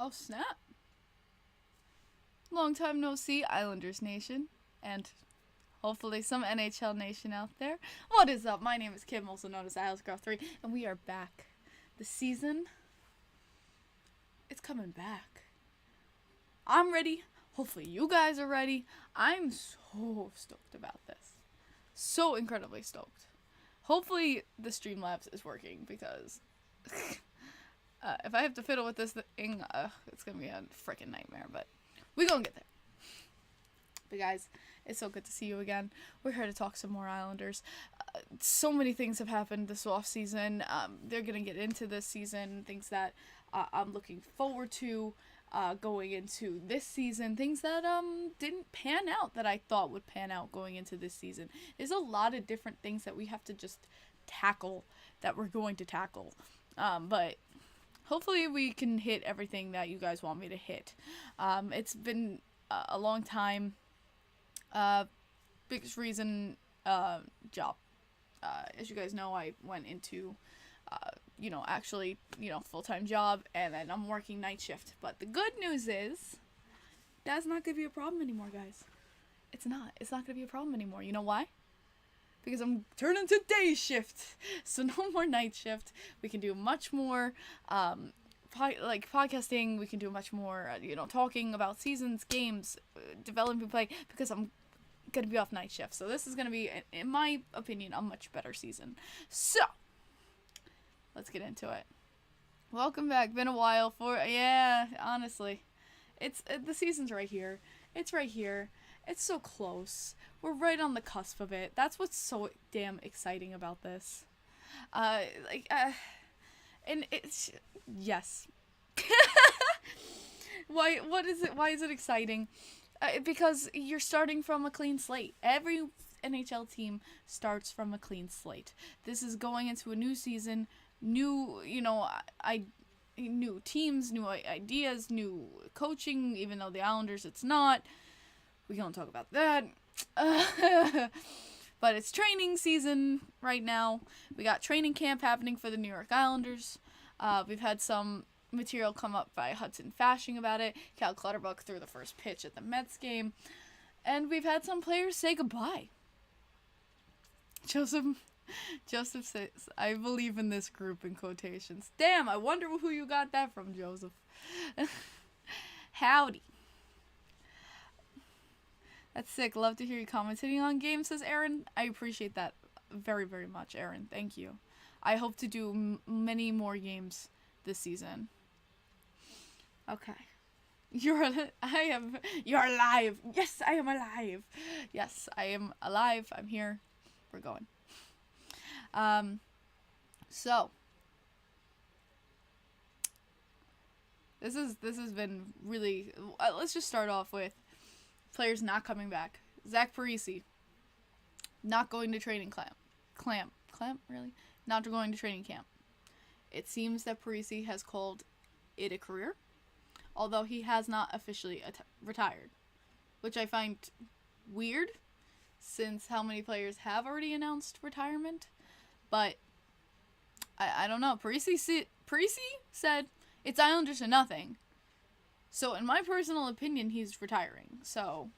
Oh, snap. Long time no see, Islanders Nation. And hopefully some NHL Nation out there. What is up? My name is Kim, also known as IslesGirl3, and we are back. The season, it's coming back. I'm ready. Hopefully you guys are ready. I'm so stoked about this. So incredibly stoked. Hopefully the Streamlabs is working because if I have to fiddle with this thing, it's going to be a freaking nightmare, but we're going to get there. But guys, it's so good to see you again. We're here to talk some more Islanders. So many things have happened this offseason. They're going to get into this season, things that I'm looking forward to going into this season, things that didn't pan out that I thought would pan out going into this season. There's a lot of different things that we have to just tackle, that we're going to tackle. But hopefully we can hit everything that you guys want me to hit. It's been a long time. Biggest reason, job. As you guys know, I went into, actually, full-time job, and then I'm working night shift. But the good news is, that's not going to be a problem anymore, guys. It's not. It's not going to be a problem anymore. You know why? Because I'm turning to day shift. So no more night shift. We can do much more, podcasting. We can do much more, talking about seasons, games, developing play, because I'm going to be off night shift. So this is going to be, in my opinion, a much better season. So, let's get into it. Welcome back. Been a while honestly. It's the season's right here. It's right here. It's so close. We're right on the cusp of it. That's what's so damn exciting about this. And it's, yes. Why is it exciting? Because you're starting from a clean slate. Every NHL team starts from a clean slate. This is going into a new season, new teams, new ideas, new coaching, even though the Islanders, it's not. We don't talk about that. But it's training season right now. We got training camp happening for the New York Islanders. We've had some material come up by Hudson Fashing about it. Cal Clutterbuck threw the first pitch at the Mets game. And we've had some players say goodbye. Joseph says, I believe in this group, in quotations. Damn, I wonder who you got that from, Joseph. Howdy. That's sick. Love to hear you commentating on games, says Aaron. I appreciate that very, very much, Aaron. Thank you. I hope to do many more games this season. Okay. You're alive. Yes, I am alive. Yes, I am alive. I'm here. We're going. So this has been really, let's just start off with players not coming back. Zach Parise not going to training camp. Really? Not going to training camp. It seems that Parise has called it a career, although he has not officially retired, which I find weird, since how many players have already announced retirement. But I don't know. Parise said it's Islanders or nothing. So in my personal opinion, he's retiring. So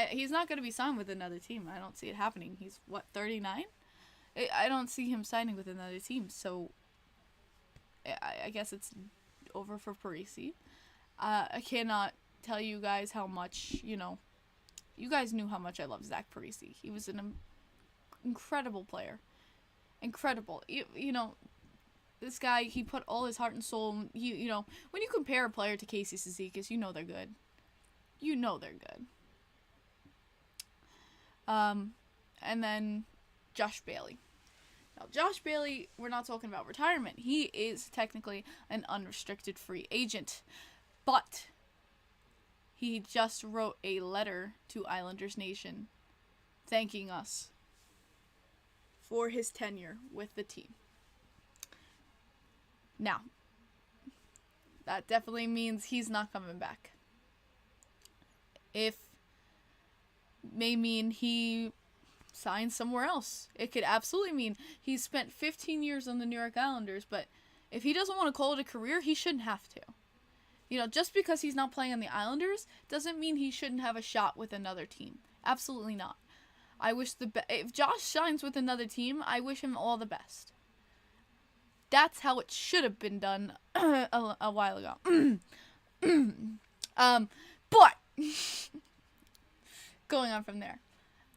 he's not going to be signed with another team. I don't see it happening. He's 39? I don't see him signing with another team. So I guess it's over for Parise. I cannot tell you guys how much, you guys knew how much I love Zach Parise. He was an incredible player. Incredible. This guy, he put all his heart and soul. When you compare a player to Casey Cizikas, you know they're good. You know they're good. And then Josh Bailey. Now, Josh Bailey, we're not talking about retirement. He is technically an unrestricted free agent. But he just wrote a letter to Islanders Nation thanking us for his tenure with the team. Now, that definitely means he's not coming back. If may mean he signs somewhere else. It could absolutely mean he's spent 15 years on the New York Islanders, but If he doesn't want to call it a career, he shouldn't have to. You know, just because he's not playing on the Islanders doesn't mean he shouldn't have a shot with another team. Absolutely not. I wish if Josh shines with another team, I wish him all the best. That's how it should have been done a while ago. But going on from there,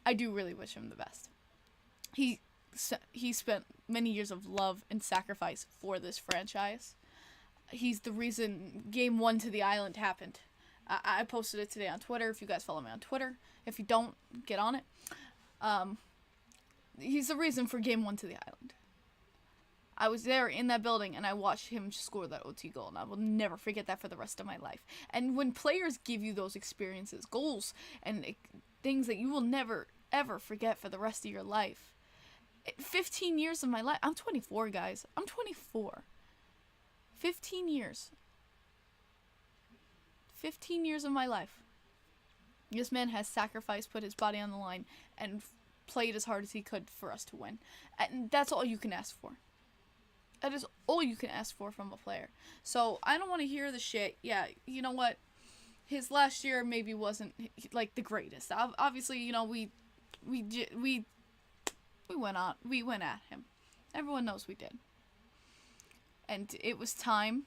I do really wish him the best. He spent many years of love and sacrifice for this franchise. He's the reason Game 1 to the Island happened. I posted it today on Twitter. If you guys follow me on Twitter, if you don't, get on it. He's the reason for Game 1 to the Island. I was there in that building, and I watched him score that OT goal, and I will never forget that for the rest of my life. And when players give you those experiences, goals, and things that you will never, ever forget for the rest of your life. 15 years of my life. I'm 24, guys. I'm 24. 15 years. 15 years of my life. This man has sacrificed, put his body on the line, and played as hard as he could for us to win. And that's all you can ask for. That is all you can ask for from a player. So, I don't want to hear the shit. Yeah, you know what? His last year maybe wasn't, like, the greatest. Obviously, you know, we went at him. Everyone knows we did. And it was time,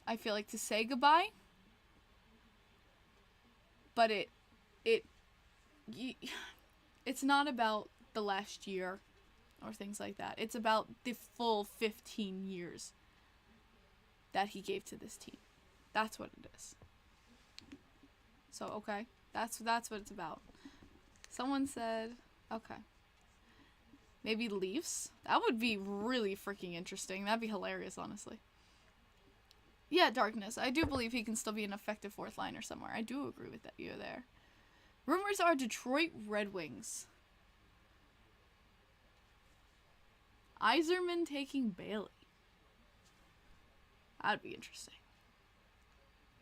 I feel like, to say goodbye. But it's not about the last year or things like that. It's about the full 15 years that he gave to this team. That's what it is. So, okay. That's what it's about. Someone said, okay. Maybe Leafs? That would be really freaking interesting. That'd be hilarious, honestly. Yeah, Darkness. I do believe he can still be an effective fourth liner somewhere. I do agree with that. You there. Rumors are Detroit Red Wings. Yzerman taking Bailey. That'd be interesting.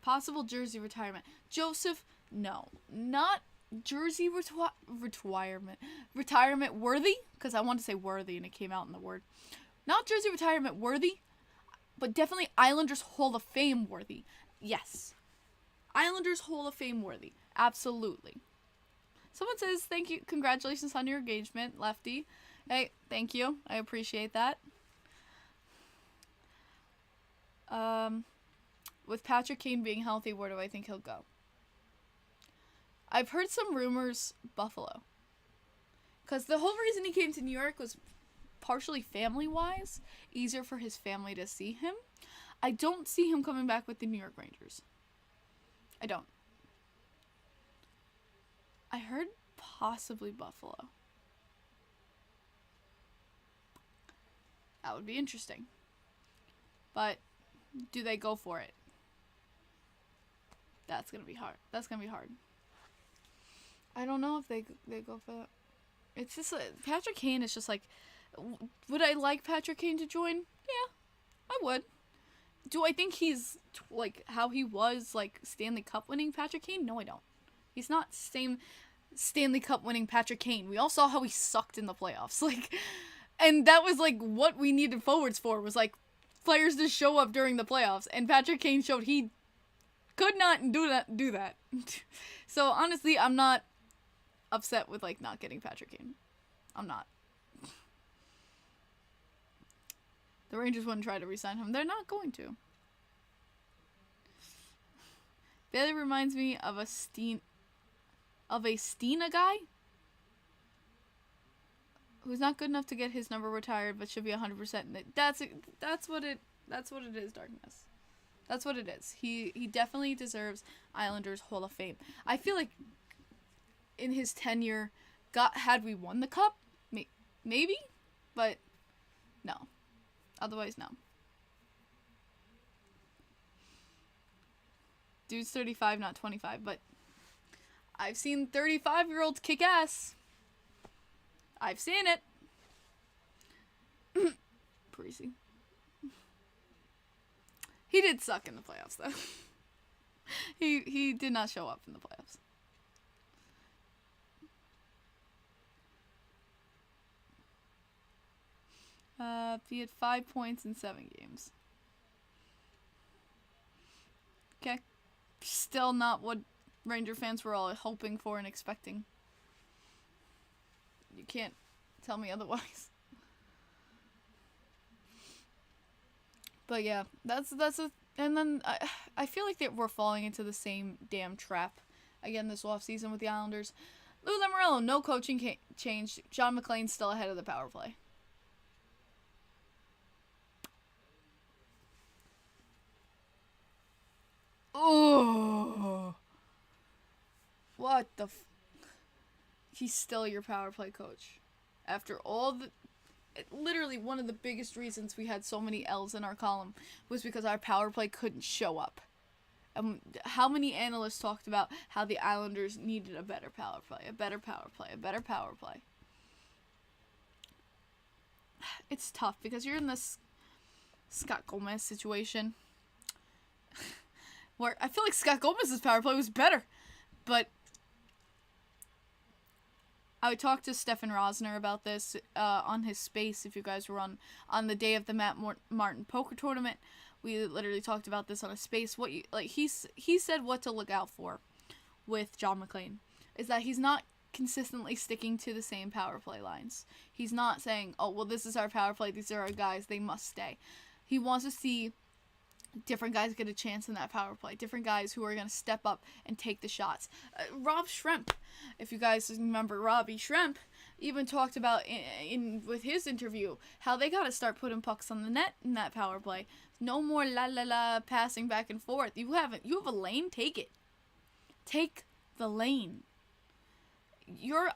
Possible jersey retirement. Joseph, no. Not jersey retirement worthy, because I wanted to say worthy and it came out in the word. Not jersey retirement worthy, but definitely Islanders Hall of Fame worthy. Yes. Islanders Hall of Fame worthy. Absolutely. Someone says, thank you, congratulations on your engagement, Lefty. Hey, thank you. I appreciate that. With Patrick Kane being healthy, where do I think he'll go? I've heard some rumors, Buffalo. Because the whole reason he came to New York was partially family-wise. Easier for his family to see him. I don't see him coming back with the New York Rangers. I don't. I heard possibly Buffalo. That would be interesting. But do they go for it? That's going to be hard. That's going to be hard. I don't know if they go for that. It's just Patrick Kane is just like, would I like Patrick Kane to join? Yeah, I would. Do I think he's like how he was like Stanley Cup winning Patrick Kane? No, I don't. He's not same Stanley Cup winning Patrick Kane. We all saw how he sucked in the playoffs. Like, and that was like what we needed forwards for, was like players to show up during the playoffs. And Patrick Kane showed he could not do that. So honestly, I'm not upset with like not getting Patrick Kane. I'm not. The Rangers wouldn't try to re-sign him. They're not going to. Bailey reminds me of a Stina guy who's not good enough to get his number retired, but should be 100%. That's what it is, Darkness. That's what it is. He definitely deserves Islanders Hall of Fame. I feel like in his tenure, had we won the cup, maybe, but no. Otherwise, no. Dude's 35, not 25, but I've seen 35-year-olds kick ass. I've seen it. Parisi. He did suck in the playoffs, though. He did not show up in the playoffs. He had 5 points in 7 games. Okay. Still not what Ranger fans were all hoping for and expecting. You can't tell me otherwise. But yeah, that's a, and then I feel like that we're falling into the same damn trap again this offseason with the Islanders. Lou Lamoriello, no coaching change. John McClain's still ahead of the power play. Oh, what the? He's still your power play coach after all the. Literally, one of the biggest reasons we had so many L's in our column was because our power play couldn't show up. How many analysts talked about how the Islanders needed a better power play, a better power play, a better power play? It's tough because you're in this Scott Gomez situation where I feel like Scott Gomez's power play was better, but I would talk to Stefan Rosner about this on his space. If you guys were on the day of the Matt Martin poker tournament, we literally talked about this on a space. What you like? He said what to look out for with John McClain is that he's not consistently sticking to the same power play lines. He's not saying, "Oh, well, this is our power play. These are our guys. They must stay." He wants to see different guys get a chance in that power play. Different guys who are going to step up and take the shots. Rob Schremp, if you guys remember Robbie Schremp, even talked about in with his interview how they got to start putting pucks on the net in that power play. No more la la la passing back and forth. You have a lane, take it. Take the lane. You're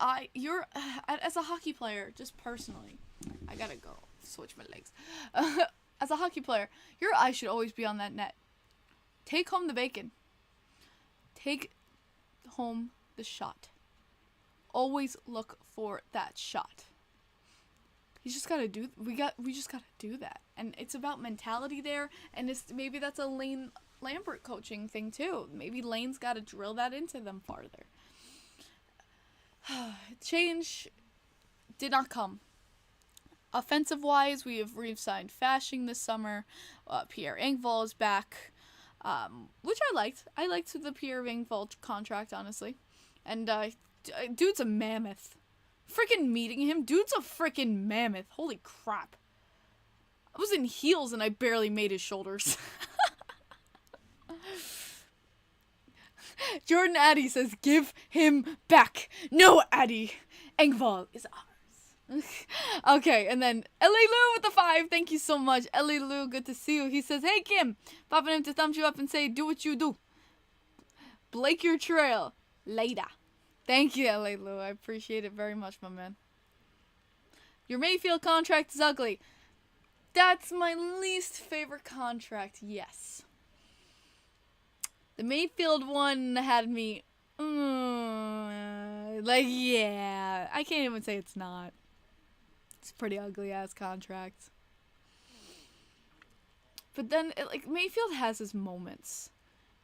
as a hockey player, just personally, I gotta go switch my legs. As a hockey player, your eye should always be on that net. Take home the bacon. Take home the shot. Always look for that shot. We just gotta do that. And it's about mentality there, and maybe that's a Lane Lambert coaching thing too. Maybe Lane's gotta drill that into them farther. Change did not come. Offensive-wise, we've signed Fashing this summer. Pierre Engvall is back, which I liked. I liked the Pierre Engvall contract, honestly. And dude's a mammoth. Freaking meeting him, dude's a freaking mammoth. Holy crap. I was in heels and I barely made his shoulders. Jordan Addy says, give him back. No, Addy. Engvall is ours. Okay, and then L.A. Lou with the 5. Thank you so much. L.A. Lou, good to see you. He says, hey, Kim. Popping him to thumbs you up and say, do what you do. Blake your trail. Later. Thank you, L.A. Lou. I appreciate it very much, my man. Your Mayfield contract is ugly. That's my least favorite contract, yes. The Mayfield one had me, like, yeah. I can't even say it's not. It's a pretty ugly-ass contract. But then, Mayfield has his moments.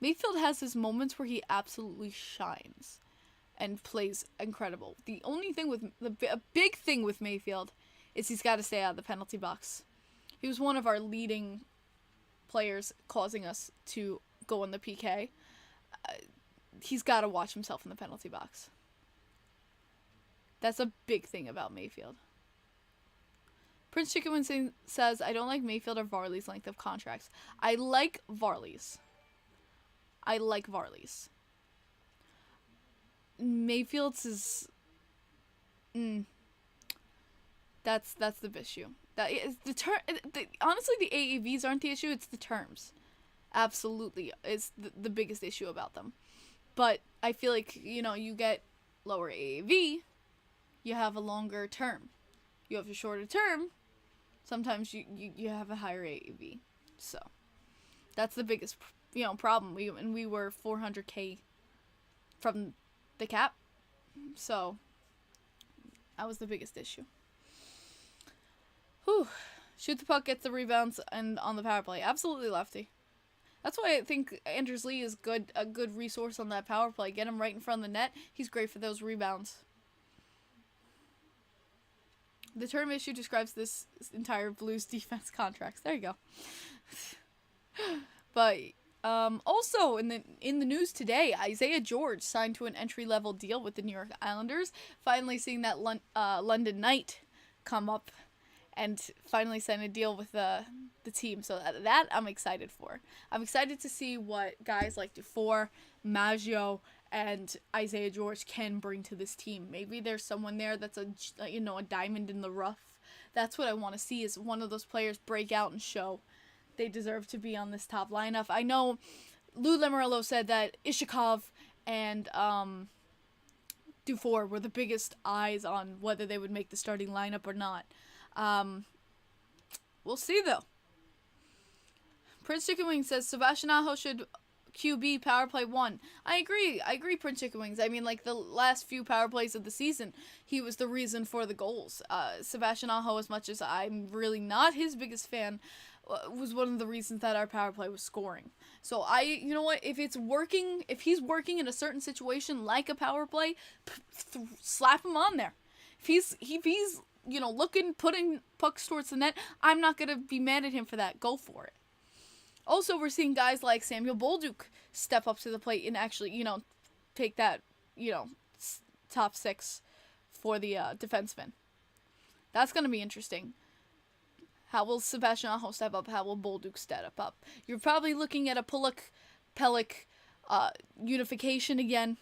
Mayfield has his moments where he absolutely shines and plays incredible. The only thing with, a big thing with Mayfield is he's got to stay out of the penalty box. He was one of our leading players causing us to go on the PK. He's got to watch himself in the penalty box. That's a big thing about Mayfield. Prince Chicken Wing says, I don't like Mayfield or Varley's length of contracts. I like Varley's. Mayfield's is... That's the issue. That is honestly, the AAVs aren't the issue, it's the terms. Absolutely, is the biggest issue about them. But I feel like, you get lower AAV, you have a longer term. You have a shorter term, sometimes you have a higher AAV. So, that's the biggest, problem. We were 400K from the cap. So, that was the biggest issue. Whew. Shoot the puck, gets the rebounds, and on the power play. Absolutely lefty. That's why I think Anders Lee is a good resource on that power play. Get him right in front of the net. He's great for those rebounds. The term issue describes this entire Blues defense contracts. There you go. But also in the news today, Isaiah George signed to an entry-level deal with the New York Islanders. Finally seeing that London Knight come up and finally sign a deal with the team. So that I'm excited for. I'm excited to see what guys like Dufour, Pageau, and Isaiah George can bring to this team. Maybe there's someone there that's a diamond in the rough. That's what I want to see, is one of those players break out and show they deserve to be on this top lineup. I know Lou Lamoriello said that Ishikov and Dufour were the biggest eyes on whether they would make the starting lineup or not. We'll see, though. Prince Chicken Wings says Sebastian Aho should QB power play 1. I agree, Prince Chicken Wings. I mean, like, the last few power plays of the season, he was the reason for the goals. Sebastian Aho, as much as I'm really not his biggest fan, was one of the reasons that our power play was scoring. So you know what, if it's working, if he's working in a certain situation like a power play, slap him on there. If he's looking, putting pucks towards the net, I'm not gonna be mad at him for that. Go for it. Also, we're seeing guys like Samuel Bolduc step up to the plate and actually, take that, top 6 for the defenseman. That's gonna be interesting. How will Sebastian Aho step up? How will Bolduc step up? You're probably looking at a Pelech unification again.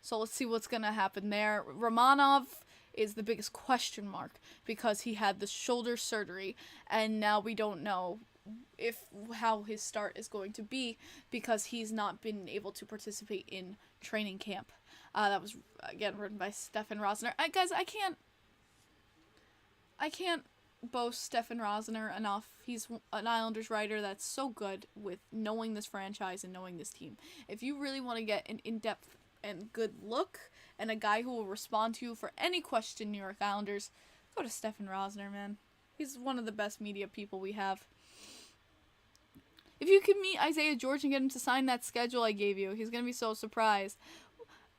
So let's see what's going to happen there. Romanov is the biggest question mark because he had the shoulder surgery. And now we don't know how his start is going to be because he's not been able to participate in training camp. That was, again, written by Stefan Rosner. Guys, I can't boast Stefan Rosner enough. He's an Islanders writer that's so good with knowing this franchise and knowing this team. If you really want to get an in-depth and good look and a guy who will respond to you for any question, New York Islanders, go to Stefan Rosner, man. He's one of the best media people we have. If you could meet Isaiah George and get him to sign that schedule I gave you, he's going to be so surprised.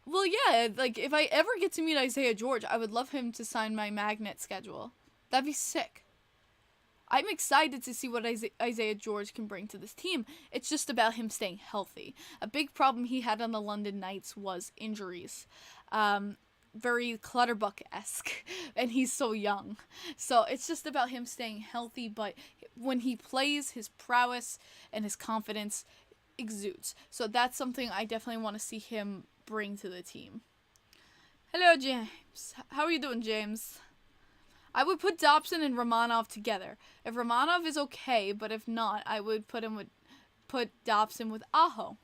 Well, yeah, like, if I ever get to meet Isaiah George, I would love him to sign my magnet schedule. That'd be sick. I'm excited to see what Isaiah George can bring to this team. It's just about him staying healthy. A big problem he had on the London Knights was injuries. Very Clutterbuck-esque, and he's so young. So it's just about him staying healthy, but when he plays, his prowess and his confidence exudes. So that's something I definitely want to see him bring to the team. Hello, James. How are you doing, James? I would put Dobson and Romanov together. If Romanov is okay, but if not, I would put Dobson with Aho.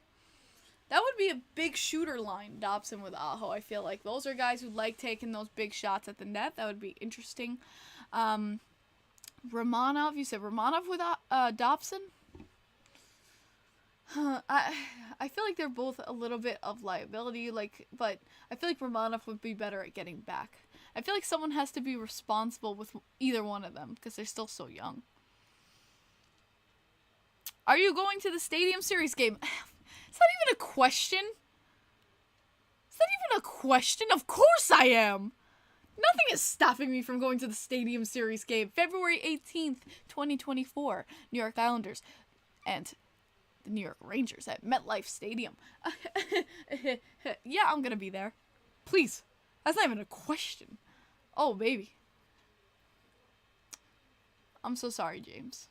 That would be a big shooter line, Dobson with Aho. I feel like those are guys who like taking those big shots at the net. That would be interesting. Romanov, you said Romanov with Dobson? I feel like they're both a little bit of liability, but I feel like Romanov would be better at getting back. I feel like someone has to be responsible with either one of them because they're still so young. Are you going to the Stadium Series game? Is that even a question? Is that even a question? Of course I am! Nothing is stopping me from going to the Stadium Series game. February 18th, 2024. New York Islanders and the New York Rangers at MetLife Stadium. Yeah, I'm gonna be there. Please. That's not even a question. Oh, baby. I'm so sorry, James.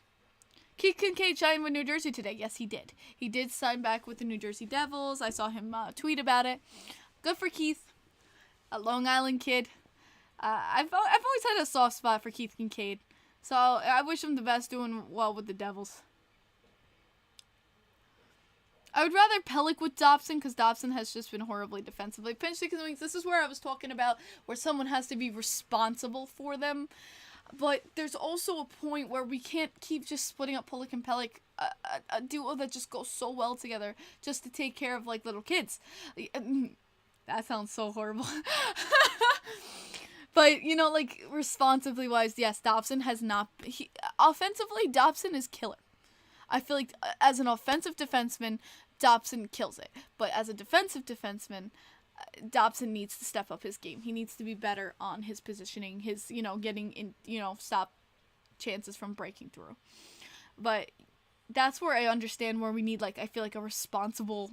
Keith Kincaid signed with New Jersey today. Yes, he did. He did sign back with the New Jersey Devils. I saw him tweet about it. Good for Keith. A Long Island kid. I've always had a soft spot for Keith Kincaid. So I wish him the best doing well with the Devils. I would rather Pelech with Dobson because Dobson has just been horribly defensively. Pinch Chicken Wings, this is where I was talking about where someone has to be responsible for them. But there's also a point where we can't keep just splitting up Pelech and Pelech, a duo that just goes so well together just to take care of, like, little kids. That sounds so horrible. But, like, responsibly wise, yes, Dobson has not... offensively, Dobson is killer. I feel like as an offensive defenseman, Dobson kills it. But as a defensive defenseman, Dobson needs to step up his game. He needs to be better on his positioning, his, getting in, stop chances from breaking through. But that's where I understand where we need, like, I feel like a responsible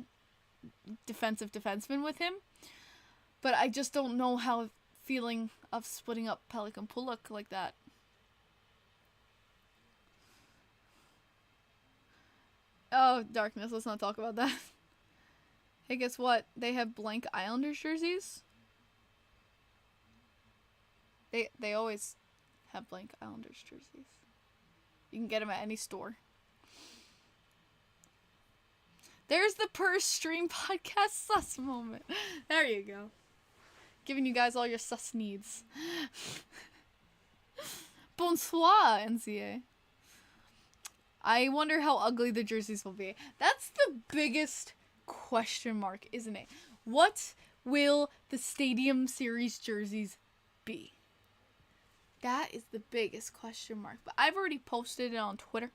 defensive defenseman with him. But I just don't know how feeling of splitting up Pelech and Pulock like that. Oh, darkness. Let's not talk about that. Hey, guess what? They have blank Islanders jerseys. They always have blank Islanders jerseys. You can get them at any store. There's the per stream podcast sus moment. There you go. Giving you guys all your sus needs. Bonsoir, NCA. I wonder how ugly the jerseys will be. That's the biggest question mark, isn't it? What will the Stadium Series jerseys be? That is the biggest question mark. But I've already posted it on Twitter.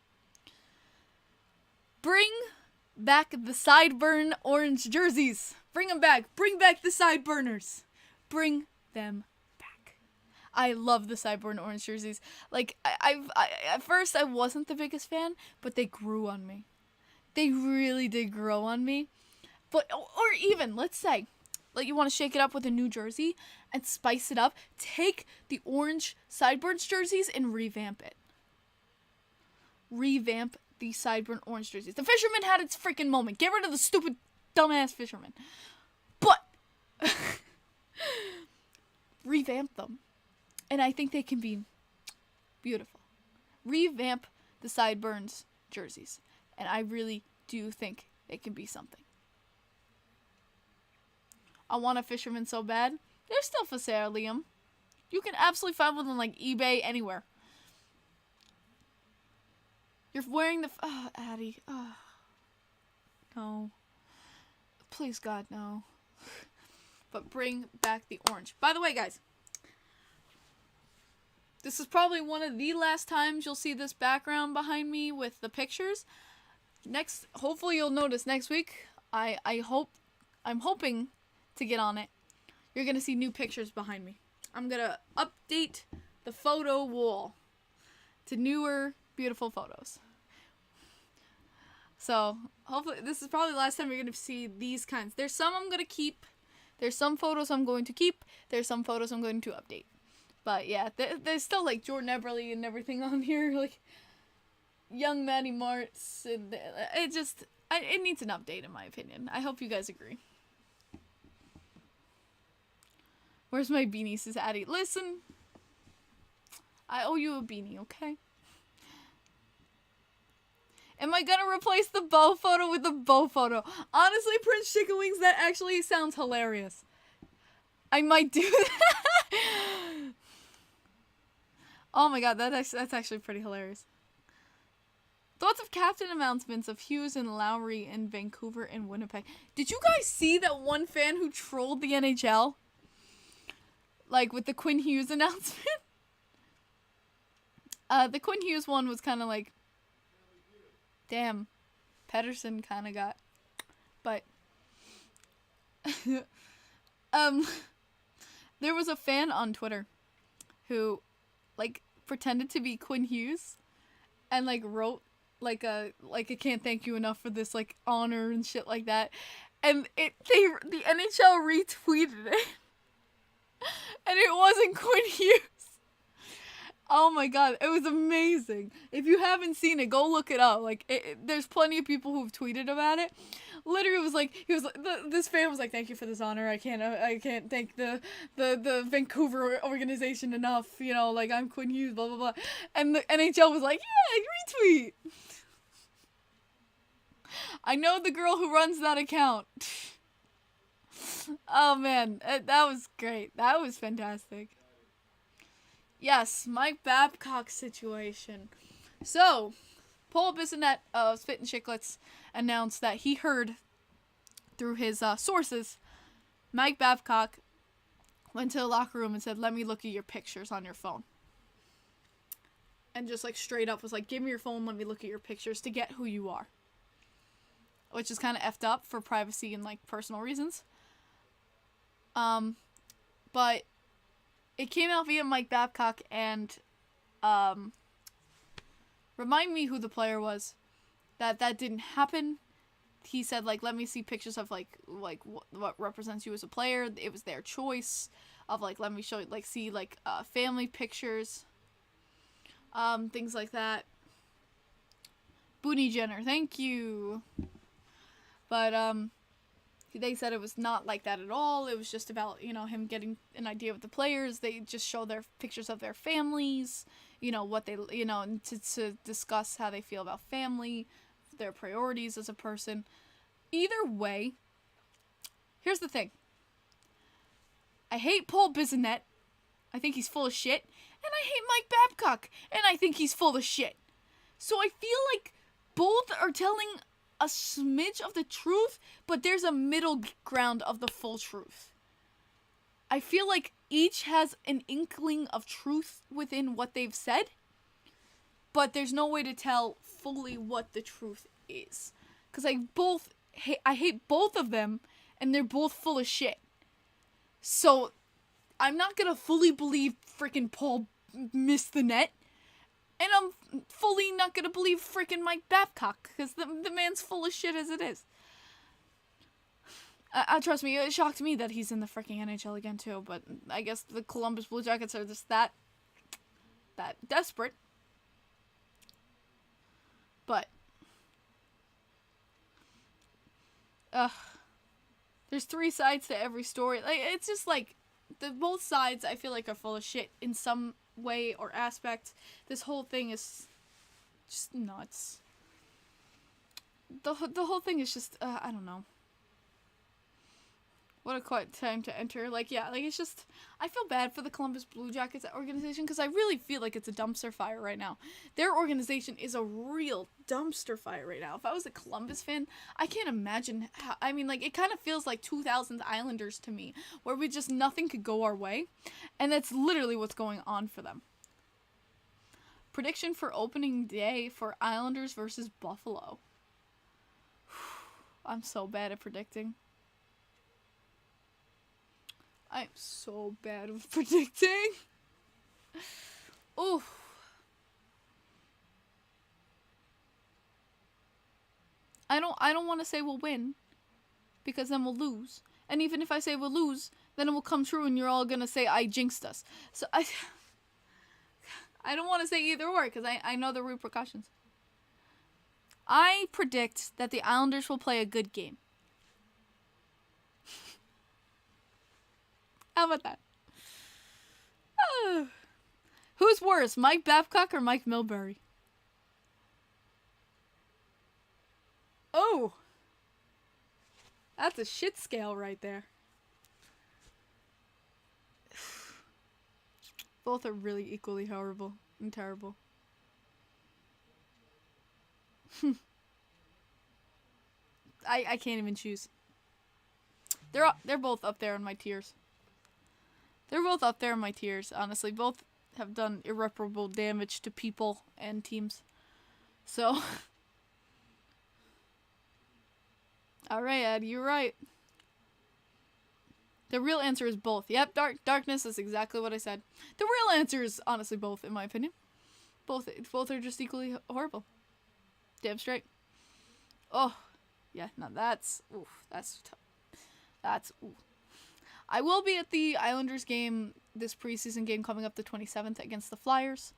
Bring back the sideburn orange jerseys. Bring them back. Bring back the sideburners. Bring them back. I love the sideburn orange jerseys. Like, I at first I wasn't the biggest fan, but they grew on me. They really did grow on me. But, or even, let's say, like, you want to shake it up with a new jersey and spice it up. Take the orange sideburns jerseys and revamp it. Revamp the sideburn orange jerseys. The Fisherman had its freaking moment. Get rid of the stupid, dumbass Fisherman. But revamp them. And I think they can be beautiful. Revamp the sideburns jerseys. And I really do think they can be something. I want a Fisherman so bad. They're still for sale, Liam. You can absolutely find one on, like, eBay, anywhere. You're wearing the... Oh, Addie. Oh. No. Please, God, no. But bring back the orange. By the way, guys. This is probably one of the last times you'll see this background behind me with the pictures. Hopefully you'll notice next week. I'm hoping to get on it. You're going to see new pictures behind me. I'm going to update the photo wall to newer, beautiful photos. So, hopefully, this is probably the last time you're going to see these kinds. There's some I'm going to keep. There's some photos I'm going to keep. There's some photos I'm going to update. But, yeah, there's still, like, Jordan Eberle and everything on here. Like, young Matty Martz. And it needs an update, in my opinion. I hope you guys agree. Where's my beanie, says Addie? Listen, I owe you a beanie, okay? Am I gonna replace the bow photo with the bow photo? Honestly, Prince Chicken Wings, that actually sounds hilarious. I might do that. Oh my god, that's actually pretty hilarious. Thoughts of captain announcements of Hughes and Lowry in Vancouver and Winnipeg. Did you guys see that one fan who trolled the NHL? Like, with the Quinn Hughes announcement? The Quinn Hughes one was kind of like, damn, Pedersen kind of got, but, there was a fan on Twitter who, like, pretended to be Quinn Hughes and, like, wrote, like, I can't thank you enough for this, like, honor and shit like that, and the NHL retweeted it. And it wasn't Quinn Hughes. Oh my god, it was amazing. If you haven't seen it, go look it up. Like, there's plenty of people who've tweeted about it. Literally, this fan was like, "Thank you for this honor. I can't thank the Vancouver organization enough. You know, like, I'm Quinn Hughes, blah blah blah." And the NHL was like, "Yeah, retweet." I know the girl who runs that account. Oh man, that was great. That was fantastic. Yes, Mike Babcock situation. So, Paul Bissonnette of Spit and Chicklets announced that he heard through his sources, Mike Babcock went to the locker room and said, "Let me look at your pictures on your phone." And just, like, straight up was like, "Give me your phone, let me look at your pictures to get who you are." Which is kind of effed up for privacy and, like, personal reasons. But it came out via Mike Babcock, and remind me who the player was. That didn't happen. He said, like, let me see pictures of, like what represents you as a player. It was their choice of, like, let me show you, like, see, like, family pictures. Things like that. Booney Jenner, thank you. But, they said it was not like that at all. It was just about, him getting an idea of the players. They just show their pictures of their families, what they, and to discuss how they feel about family, their priorities as a person. Either way, here's the thing. I hate Paul Bissonnette. I think he's full of shit. And I hate Mike Babcock. And I think he's full of shit. So I feel like both are telling a smidge of the truth, but there's a middle ground of the full truth. I feel like each has an inkling of truth within what they've said, but there's no way to tell fully what the truth is. Because I hate both of them, and they're both full of shit. So, I'm not gonna fully believe freaking Paul missed the net, and I'm fully not gonna believe freaking Mike Babcock, because the man's full of shit as it is. Trust me, it shocked me that he's in the freaking NHL again, too, but I guess the Columbus Blue Jackets are just that desperate. But, there's 3 sides to every story. Like, it's just like, both sides I feel like are full of shit in some way or aspect. This whole thing is just nuts. The whole thing is just, I don't know. What a quiet time to enter. Like, yeah, like, it's just, I feel bad for the Columbus Blue Jackets organization, because I really feel like it's a dumpster fire right now. Their organization is a real dumpster fire right now. If I was a Columbus fan, I can't imagine how, I mean, like, it kind of feels like 2000s Islanders to me, where nothing could go our way, and that's literally what's going on for them. Prediction for opening day for Islanders versus Buffalo. I'm so bad at predicting. I'm so bad at predicting. Ooh. I don't want to say we'll win, because then we'll lose. And even if I say we'll lose, then it will come true and you're all going to say I jinxed us. So I don't want to say either or, because I know the repercussions. I predict that the Islanders will play a good game. How about that? Who's worse, Mike Babcock or Mike Milbury? Oh! That's a shit scale right there. Both are really equally horrible and terrible. I can't even choose. They're both up there in my tiers. They're both up there in my tiers, honestly. Both have done irreparable damage to people and teams. So. Alright, Ed, you're right. The real answer is both. Yep, darkness is exactly what I said. The real answer is honestly both, in my opinion. Both are just equally horrible. Damn straight. Oh, yeah, now that's tough. That's, ooh. I will be at the Islanders game, this preseason game coming up the 27th against the Flyers.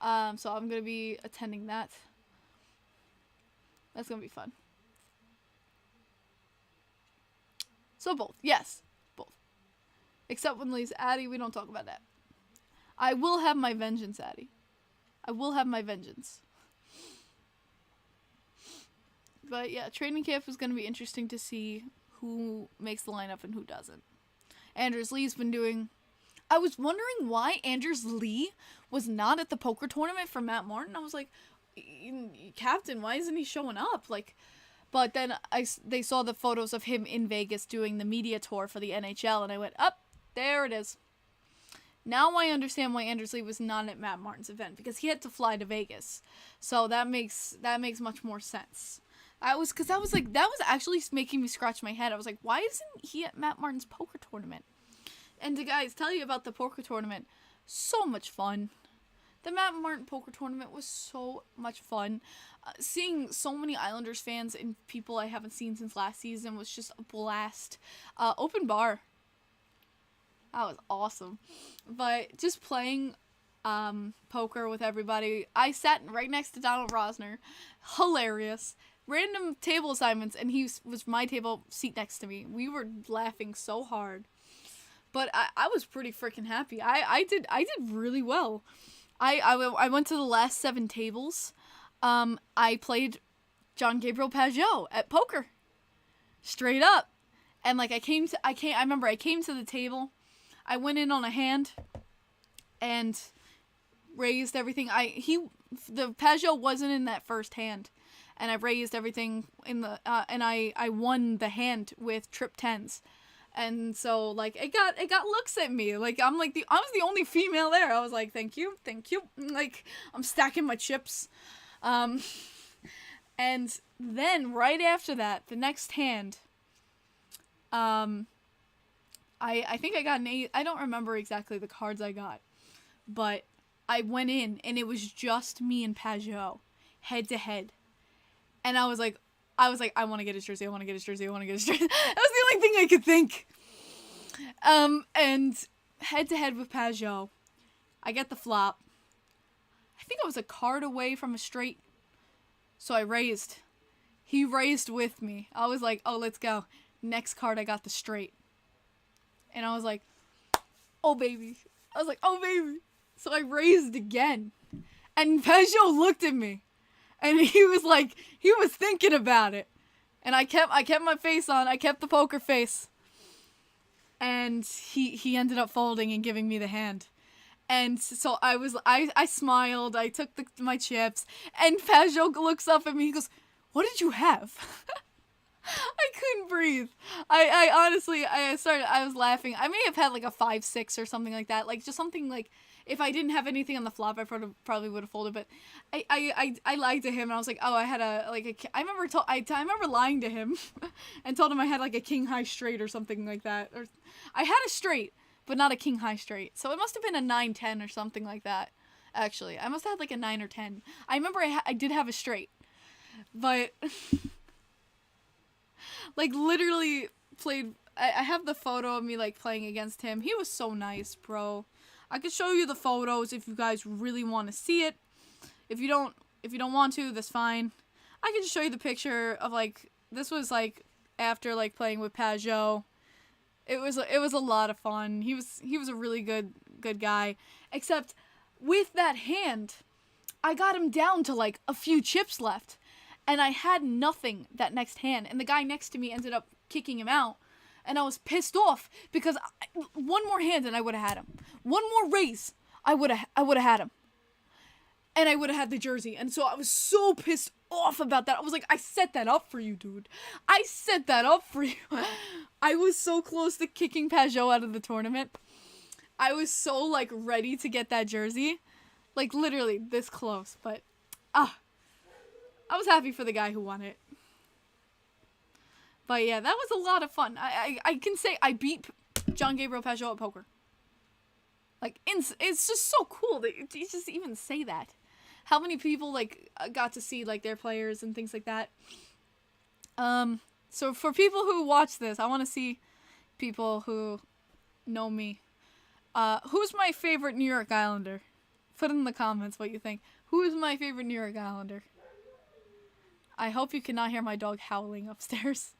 So I'm going to be attending that. That's going to be fun. So both. Yes, both. Except when Lee's Addy, we don't talk about that. I will have my vengeance, Addy. I will have my vengeance. But yeah, training camp is going to be interesting to see who makes the lineup and who doesn't. Anders Lee's been doing... I was wondering why Anders Lee was not at the poker tournament for Matt Martin. I was like, Captain, why isn't he showing up? Like, but then they saw the photos of him in Vegas doing the media tour for the NHL, and I went, up, there it is. Now I understand why Anders Lee was not at Matt Martin's event, because he had to fly to Vegas. So that makes much more sense. That was actually making me scratch my head. I was like, why isn't he at Matt Martin's poker tournament? And to guys, tell you about the poker tournament. So much fun. The Matt Martin poker tournament was so much fun. Seeing so many Islanders fans and people I haven't seen since last season was just a blast. Open bar. That was awesome. But just playing poker with everybody. I sat right next to Donald Rosner. Hilarious. Random table assignments, and he was my table seat next to me. We were laughing so hard. But I was pretty freaking happy. I did really well. I went to the last 7 tables. I played John Gabriel Pageau at poker. Straight up. And like I remember I came to the table. I went in on a hand and raised everything. The Pageau wasn't in that first hand. And I raised everything in the and I won the hand with trip 10s. And so, like, it got looks at me. Like, I was the only female there. I was like, thank you. Like, I'm stacking my chips. And then, right after that, the next hand, I think I got an 8. I don't remember exactly the cards I got. But I went in, and it was just me and Pageau, head to head. And I was like, I want to get his jersey. I want to get his jersey. That was the only thing I could think. And head to head with Pageau, I get the flop. I think I was a card away from a straight. So I raised. He raised with me. I was like, oh, let's go. Next card, I got the straight. And I was like, oh, baby. So I raised again. And Pageau looked at me. And he was thinking about it. And I kept my face on. I kept the poker face. And he ended up folding and giving me the hand. And so I smiled. I took my chips. And Pageau looks up at me. He goes, what did you have? I couldn't breathe. I honestly, I was laughing. I may have had like a 5-6 or something like that. Like just something like, if I didn't have anything on the flop, I probably would have folded. But I lied to him, and I was like, oh, I had I remember lying to him, and told him I had like a king high straight or something like that. Or I had a straight, but not a king high straight. So it must have been a 9-10 or something like that. Actually, I must have had like a 9 or 10. I remember I did have a straight, but like literally played. I have the photo of me like playing against him. He was so nice, bro. I could show you the photos if you guys really want to see it. If you don't want to, that's fine. I can just show you the picture of like, this was like after like playing with Pageau. It was a lot of fun. He was a really good guy. Except with that hand, I got him down to like a few chips left, and I had nothing that next hand, and the guy next to me ended up kicking him out. And I was pissed off because one more hand and I would have had him. One more raise, I would have had him. And I would have had the jersey. And so I was so pissed off about that. I was like, I set that up for you, dude. I set that up for you. I was so close to kicking Pageau out of the tournament. I was so like ready to get that jersey. Like literally this close. But I was happy for the guy who won it. But yeah, that was a lot of fun. I can say I beat John Gabriel Pageau at poker. Like, it's just so cool that you just even say that. How many people, like, got to see, like, their players and things like that. So for people who watch this, I want to see people who know me. Who's my favorite New York Islander? Put in the comments what you think. Who is my favorite New York Islander? I hope you cannot hear my dog howling upstairs.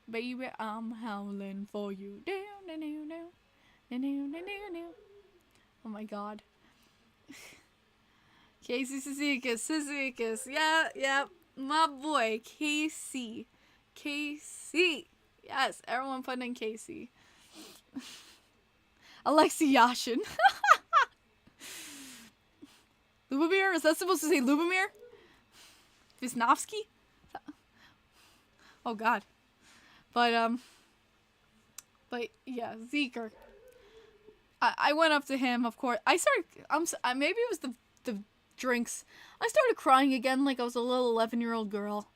Baby, I'm howling for you. Oh my god. Casey Sisikas. Yeah. My boy, Casey. Yes, everyone put in Casey. Alexei Yashin. Lubomir? Is that supposed to say Lubomir? Wisnowski? Oh god. But yeah, Zeker. I went up to him, of course. Maybe it was the drinks. I started crying again like I was a little 11-year-old girl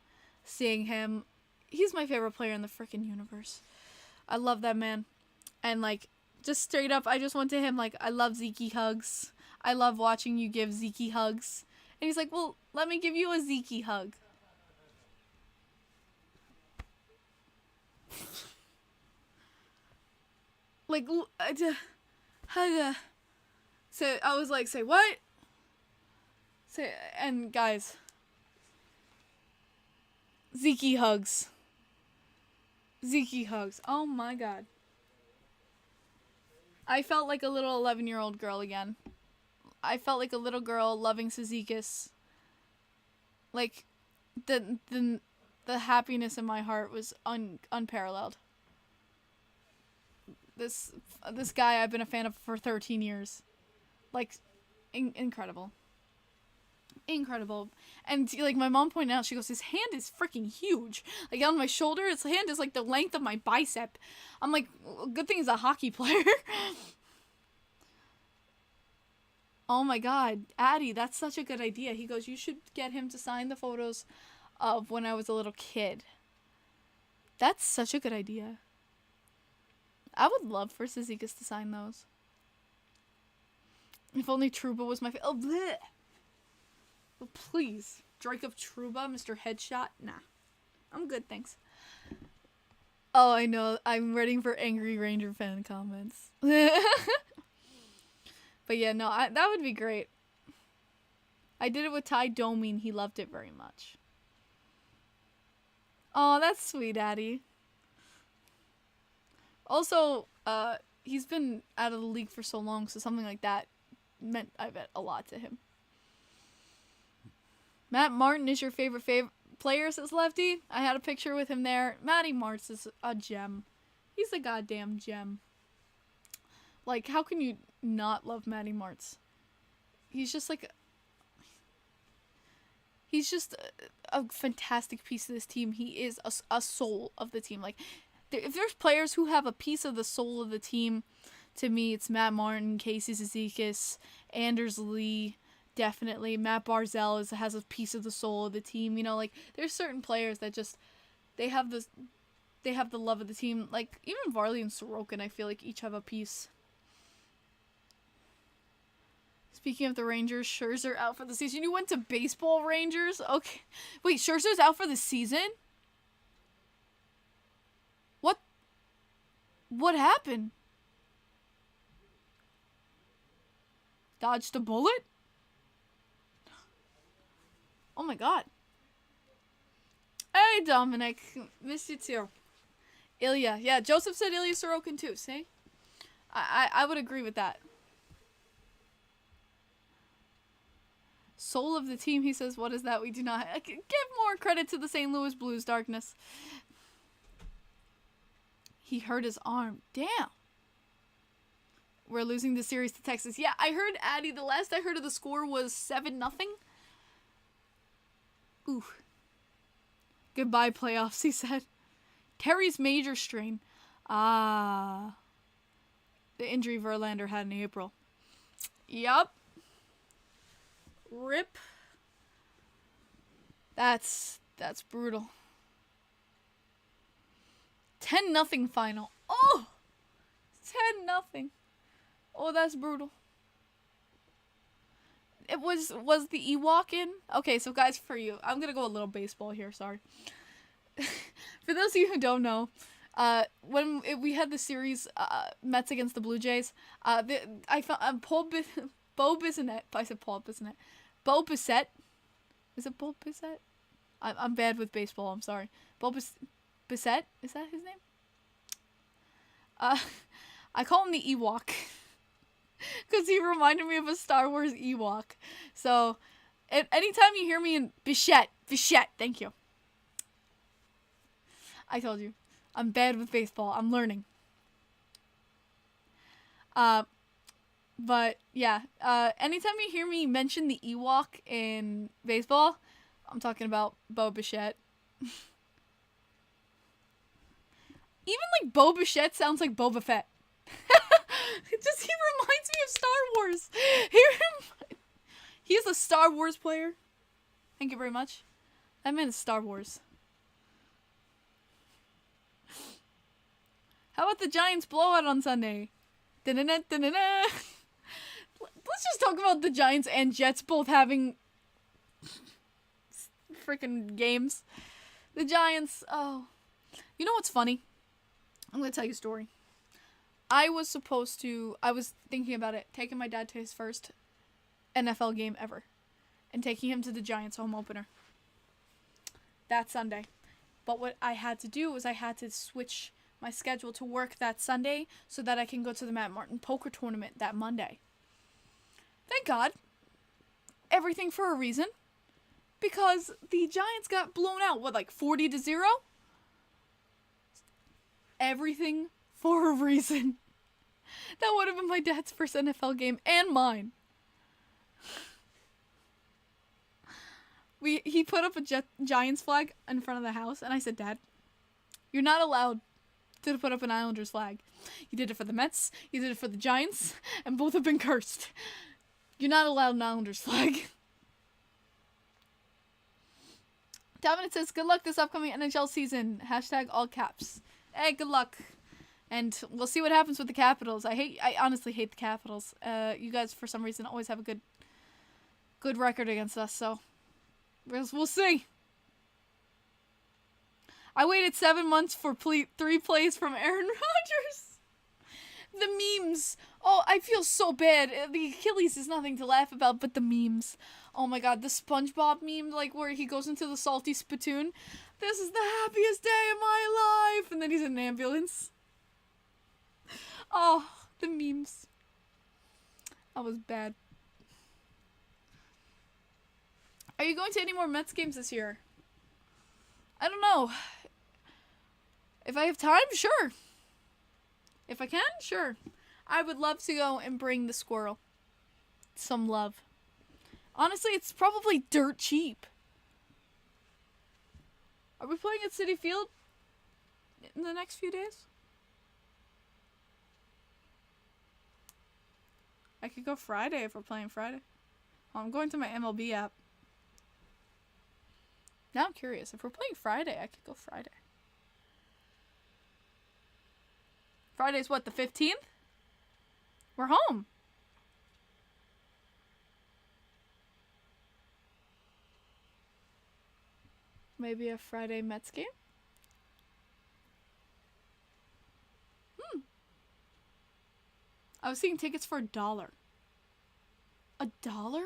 seeing him. He's my favorite player in the freaking universe. I love that man. And like Just straight up, I just went to him like, I love Zeke hugs. I love watching you give Zeke hugs. And he's like, well, let me give you a Zeke hug. Like, so I was like, say what? Say, and guys, Zeke hugs. Zeke hugs. Oh my god. I felt like a little 11-year-old girl again. I felt like a little girl loving Sezikis. Like, the happiness in my heart was unparalleled. This guy I've been a fan of for 13 years. Like, incredible. Incredible. And like my mom pointed out, she goes, his hand is freaking huge. Like on my shoulder, his hand is like the length of my bicep. I'm like, good thing he's a hockey player. Oh my god, Addie, that's such a good idea. He goes, you should get him to sign the photos of when I was a little kid. That's such a good idea. I would love for Sezikis to sign those. If only Trouba was my oh, bleh. Oh, please. Drake of Trouba, Mr. Headshot? Nah. I'm good, thanks. Oh, I know. I'm ready for Angry Ranger fan comments. But yeah, no, that would be great. I did it with Ty Domi and he loved it very much. Oh, that's sweet, Addie. Also, he's been out of the league for so long, so something like that meant, I bet, a lot to him. Matt Martin is your favorite player, says Lefty. I had a picture with him there. Matty Martz is a gem. He's a goddamn gem. Like, how can you not love Matty Martz? He's just like... He's just a fantastic piece of this team. He is a soul of the team. Like, if there's players who have a piece of the soul of the team, to me, it's Matt Martin, Casey Zizekas, Anders Lee, definitely. Matt Barzell has a piece of the soul of the team. You know, like, there's certain players that just, they have the love of the team. Like, even Varley and Sorokin, I feel like each have a piece. Speaking of the Rangers, Scherzer out for the season. You went to baseball, Rangers? Okay. Wait, Scherzer's out for the season? What happened? Dodged a bullet? Oh my god. Hey, Dominic. Missed you too. Ilya. Yeah, Joseph said Ilya Sorokin too, see? I would agree with that. Soul of the team, he says, what is that? We do not... Give more credit to the St. Louis Blues, Darkness. He hurt his arm. Damn. We're losing the series to Texas. Yeah, I heard, Addie, the last I heard of the score was 7-0. Ooh. Goodbye, playoffs, he said. Terry's major strain. Ah. The injury Verlander had in April. Yup. Rip. That's brutal. 10-0 final. Oh! 10-0. Oh, that's brutal. It was the Ewok in? Okay, so guys, for you, I'm gonna go a little baseball here, sorry. For those of you who don't know, when we had the series, Mets against the Blue Jays, I found, Bo Bissonnette, I said Paul Bissonnette. Bo Bissette. Is it Bo Bissette? I'm bad with baseball, I'm sorry. Bo Bissette? Is that his name? I call him the Ewok. Because he reminded me of a Star Wars Ewok. So, anytime you hear me in Bichette, thank you. I told you. I'm bad with baseball. I'm learning. But, yeah. Anytime you hear me mention the Ewok in baseball, I'm talking about Bo Bichette. Even, like, Bo Bichette sounds like Boba Fett. He reminds me of Star Wars. He is a Star Wars player. Thank you very much. That man is Star Wars. How about the Giants blowout on Sunday? Da-na-na, da-na-na. Let's just talk about the Giants and Jets both having freaking games. The Giants, oh. You know what's funny? I'm going to tell you a story. I was thinking about it, taking my dad to his first NFL game ever. And taking him to the Giants home opener. That Sunday. But what I had to do was I had to switch my schedule to work that Sunday so that I can go to the Matt Martin poker tournament that Monday. Thank God. Everything for a reason. Because the Giants got blown out, 40-0? Everything for a reason. That would have been my dad's first NFL game and mine. He put up a Giants flag in front of the house, and I said, Dad, you're not allowed to put up an Islanders flag. You did it for the Mets, you did it for the Giants, and both have been cursed. You're not allowed an Islanders flag. Dominic says, good luck this upcoming NHL season. # all caps. Hey, good luck. And we'll see what happens with the Capitals. I honestly hate the Capitals. You guys, for some reason, always have a good record against us, so we'll see. I waited 7 months for 3 plays from Aaron Rodgers. The memes. Oh, I feel so bad. The Achilles is nothing to laugh about, but the memes. Oh my God, the SpongeBob meme, where he goes into the salty spittoon. This is the happiest day of my life. And then he's in an ambulance. Oh, the memes. That was bad. Are you going to any more Mets games this year? I don't know. If I have time, sure. If I can, sure. I would love to go and bring the squirrel some love. Honestly, it's probably dirt cheap. Are we playing at Citi Field in the next few days? I could go Friday if we're playing Friday. Oh, I'm going to my MLB app. Now I'm curious. If we're playing Friday, I could go Friday. Friday's what, the 15th? We're home. Maybe a Friday Mets game? I was seeing tickets for $1. $1?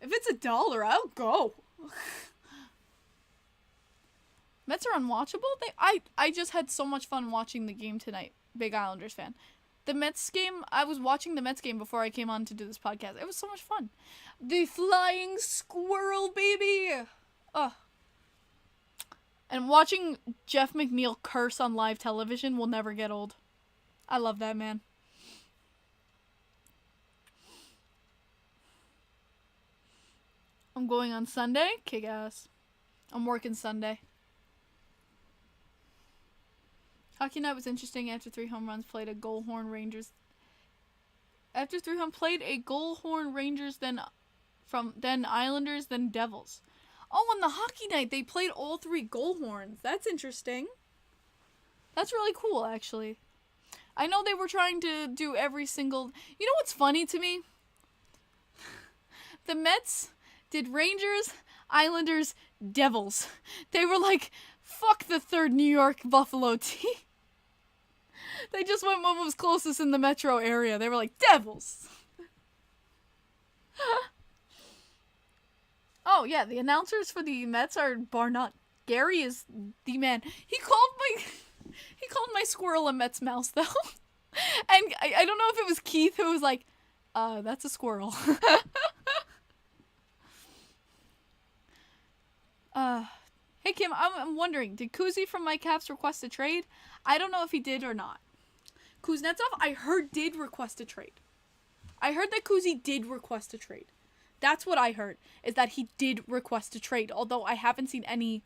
If it's $1, I'll go. Mets are unwatchable? I just had so much fun watching the game tonight. Big Islanders fan. The Mets game, I was watching the Mets game before I came on to do this podcast. It was so much fun. The flying squirrel, baby! Ugh. And watching Jeff McNeil curse on live television will never get old. I love that man. I'm going on Sunday. Kick ass. I'm working Sunday. Hockey night was interesting. After 3 home runs, played a goal horn Rangers. After 3 home played a goal horn Rangers, then Islanders, then Devils. Oh, on the hockey night, they played all 3 goal horns. That's interesting. That's really cool, actually. I know they were trying to do every single... You know what's funny to me? The Mets did Rangers, Islanders, Devils. They were like, fuck the 3rd New York Buffalo team. They just went what was closest in the metro area. They were like, Devils. Oh, yeah, the announcers for the Mets are bar none. Gary is the man. He called my squirrel a Mets mouse, though. And I don't know if it was Keith who was like, that's a squirrel. Hey, Kim, I'm wondering, did Kuzi from My Caps request a trade? I don't know if he did or not. Kuznetsov, I heard, did request a trade. I heard that Kuzi did request a trade. That's what I heard, is that he did request a trade, although I haven't seen anything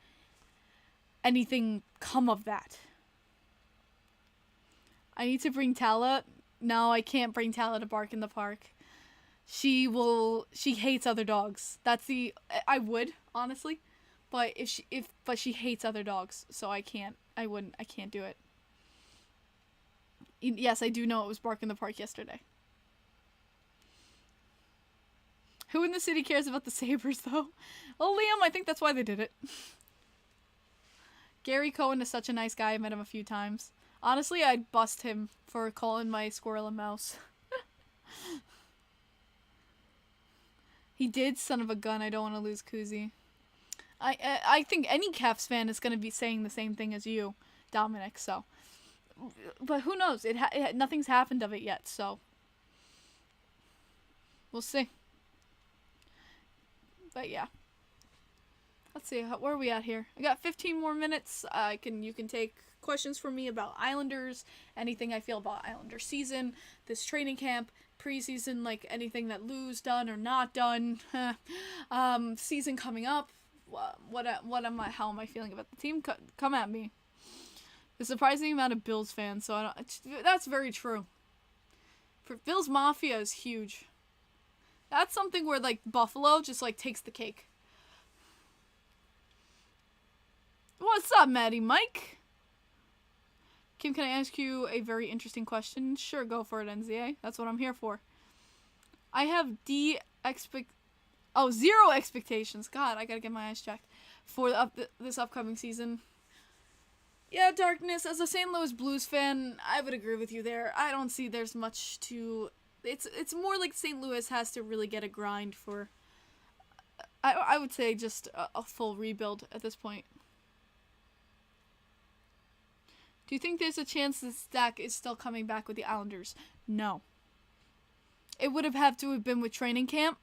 come of that. I need to bring Tala. No, I can't bring Tala to bark in the park. She hates other dogs. I would, honestly, but but she hates other dogs, so I can't do it. Yes, I do know it was Bark in the Park yesterday. Who in the city cares about the Sabres, though? Well, Liam, I think that's why they did it. Gary Cohen is such a nice guy. I met him a few times. Honestly, I'd bust him for calling my squirrel a mouse. He did, son of a gun. I don't want to lose Kuzi. I think any Caps fan is going to be saying the same thing as you, Dominic, so. But who knows? Nothing's happened of it yet, so. We'll see. But yeah. Let's see, where are we at here? I got 15 more minutes. You can take questions from me about Islanders, anything I feel about Islander season, this training camp, preseason, like anything that Lou's done or not done, season coming up. How am I feeling about the team? Come at me. The surprising amount of Bills fans, so that's very true. For Bills Mafia is huge. That's something where like Buffalo just like takes the cake. What's up, Maddie Mike? Kim, can I ask you a very interesting question? Sure, go for it, NZA. That's what I'm here for. I have zero expectations. God, I gotta get my eyes checked for this upcoming season. Yeah, Darkness, as a St. Louis Blues fan, I would agree with you there. I don't see there's much to... It's more like St. Louis has to really get a grind for... I would say just a full rebuild at this point. Do you think there's a chance that Stack is still coming back with the Islanders? No. It would have to have been with training camp.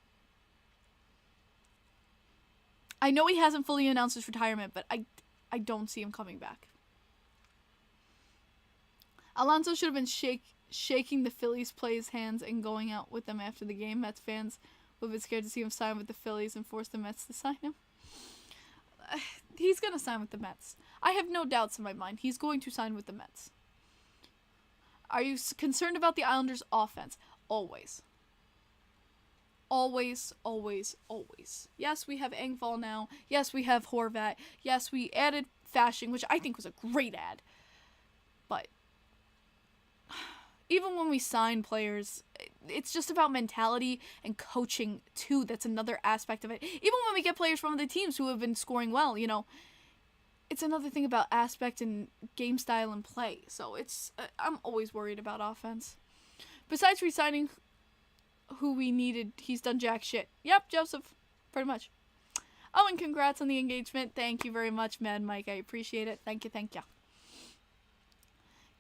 I know he hasn't fully announced his retirement, but I don't see him coming back. Alonso should have been shaking the Phillies players' hands and going out with them after the game. Mets fans would have been scared to see him sign with the Phillies and force the Mets to sign him. He's going to sign with the Mets. I have no doubts in my mind. He's going to sign with the Mets. Are you concerned about the Islanders' offense? Always. Always, always, always. Yes, we have Engvall now. Yes, we have Horvat. Yes, we added Fashing, which I think was a great add. But even when we sign players, it's just about mentality and coaching, too. That's another aspect of it. Even when we get players from other teams who have been scoring well, you know, it's another thing about aspect and game style and play. So I'm always worried about offense. Besides re-signing who we needed, he's done jack shit. Yep, Joseph. Pretty much. Oh, and congrats on the engagement. Thank you very much, Mad Mike. I appreciate it. Thank you, thank you.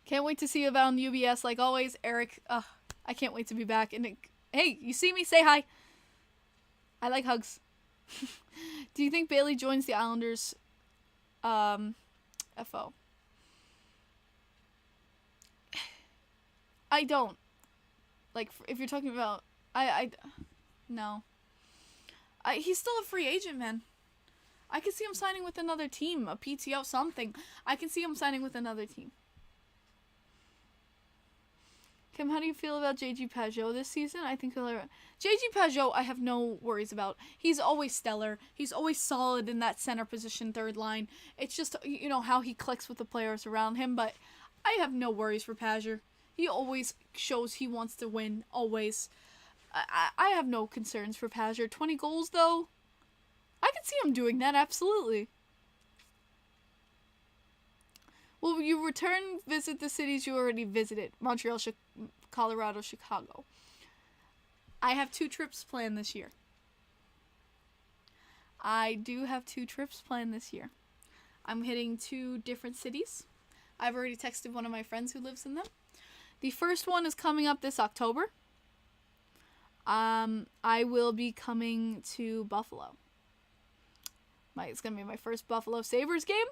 Can't wait to see you about UBS like always. Eric, I can't wait to be back. And hey, you see me? Say hi. I like hugs. Do you think Bailey joins the Islanders FO? I don't. Like, if you're talking about... No. He's still a free agent, man. I can see him signing with another team. A PTO, something. I can see him signing with another team. Kim, how do you feel about JG Pageau this season? I think JG Pageau, I have no worries about. He's always stellar. He's always solid in that center position, third line. It's just, you know, how he clicks with the players around him. But I have no worries for Pageau. He always shows he wants to win, always. I have no concerns for Pageau. 20 goals, though? I can see him doing that, absolutely. Will you visit the cities you already visited? Montreal, Colorado, Chicago. I have 2 trips planned this year. I do have 2 trips planned this year. I'm hitting 2 different cities. I've already texted one of my friends who lives in them. The first one is coming up this October. I will be coming to Buffalo. It's going to be my first Buffalo Sabres game.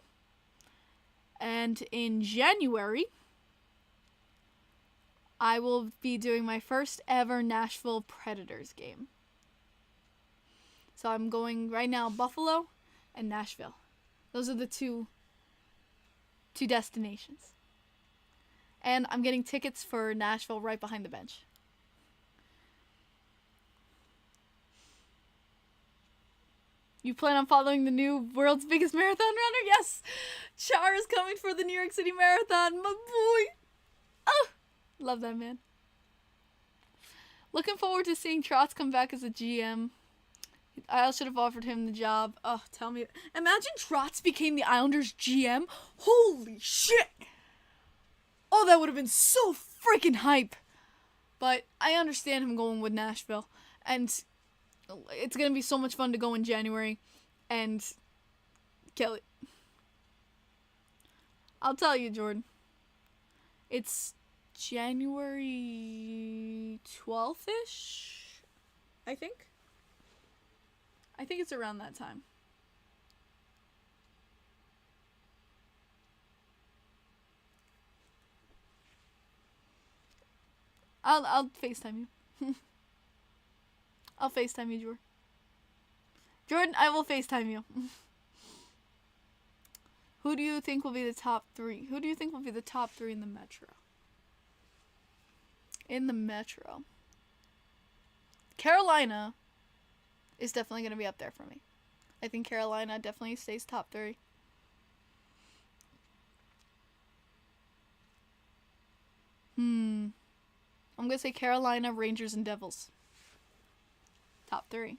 And in January, I will be doing my first ever Nashville Predators game. So I'm going right now Buffalo and Nashville. Those are the two destinations. And I'm getting tickets for Nashville right behind the bench. You plan on following the new world's biggest marathon runner? Yes! Char is coming for the New York City Marathon, my boy! Oh! Love that man. Looking forward to seeing Trotz come back as a GM. I should have offered him the job. Oh, tell me. Imagine Trotz became the Islanders GM. Holy shit. Oh, that would have been so freaking hype. But I understand him going with Nashville. And it's going to be so much fun to go in January. And Kelly. I'll tell you, Jordan. It's January 12th-ish, I think. I think it's around that time. I'll FaceTime you. I'll FaceTime you, Jordan. Jordan, I will FaceTime you. Who do you think will be the top 3? Who do you think will be the top 3 in the Metro? In the Metro. Carolina is definitely going to be up there for me. I think Carolina definitely stays top 3. I'm going to say Carolina, Rangers, and Devils. Top 3.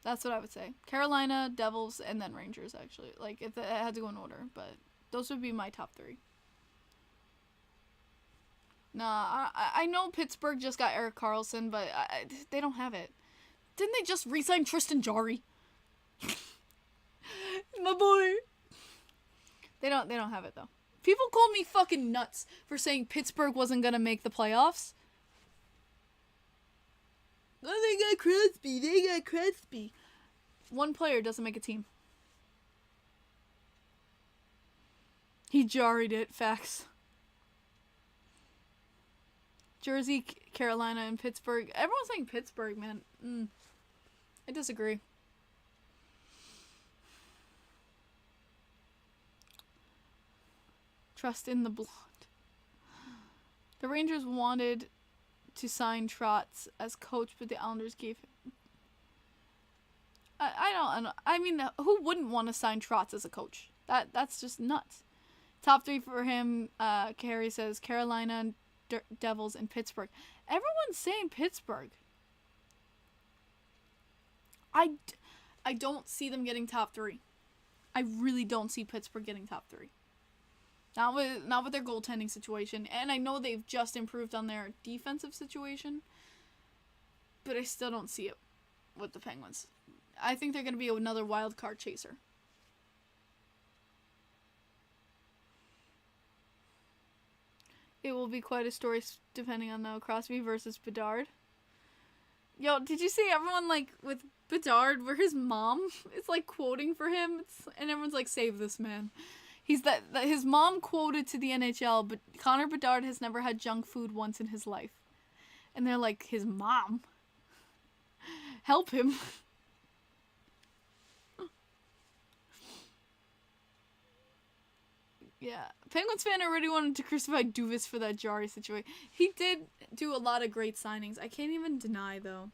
That's what I would say. Carolina, Devils, and then Rangers, actually. Like, if I had to go in order. But those would be my top 3. Nah, I know Pittsburgh just got Erik Karlsson, but they don't have it. Didn't they just re-sign Tristan Jarry? My boy. They don't have it, though. People called me fucking nuts for saying Pittsburgh wasn't gonna make the playoffs. Oh, they got Crosby. One player doesn't make a team. He jarried it. Facts. Jersey, Carolina, and Pittsburgh. Everyone's saying Pittsburgh, man. I disagree. Trust in the blonde. The Rangers wanted to sign Trotz as coach, but the Islanders gave him. I don't. I mean, who wouldn't want to sign Trotz as a coach? That's just nuts. Top 3 for him. Carrie says Carolina, Devils, and Pittsburgh. Everyone's saying Pittsburgh. I don't see them getting top 3. I really don't see Pittsburgh getting top 3. Not with their goaltending situation, and I know they've just improved on their defensive situation, but I still don't see it with the Penguins. I think they're going to be another wild card chaser. It will be quite a story depending on the Crosby versus Bedard. Yo, did you see everyone like with Bedard where his mom is like quoting for him and everyone's like, save this man. He's that his mom quoted to the NHL, but Connor Bedard has never had junk food once in his life. And they're like, his mom? Help him. Yeah. Penguins fan already wanted to crucify Dubas for that Jarry situation. He did do a lot of great signings. I can't even deny, though.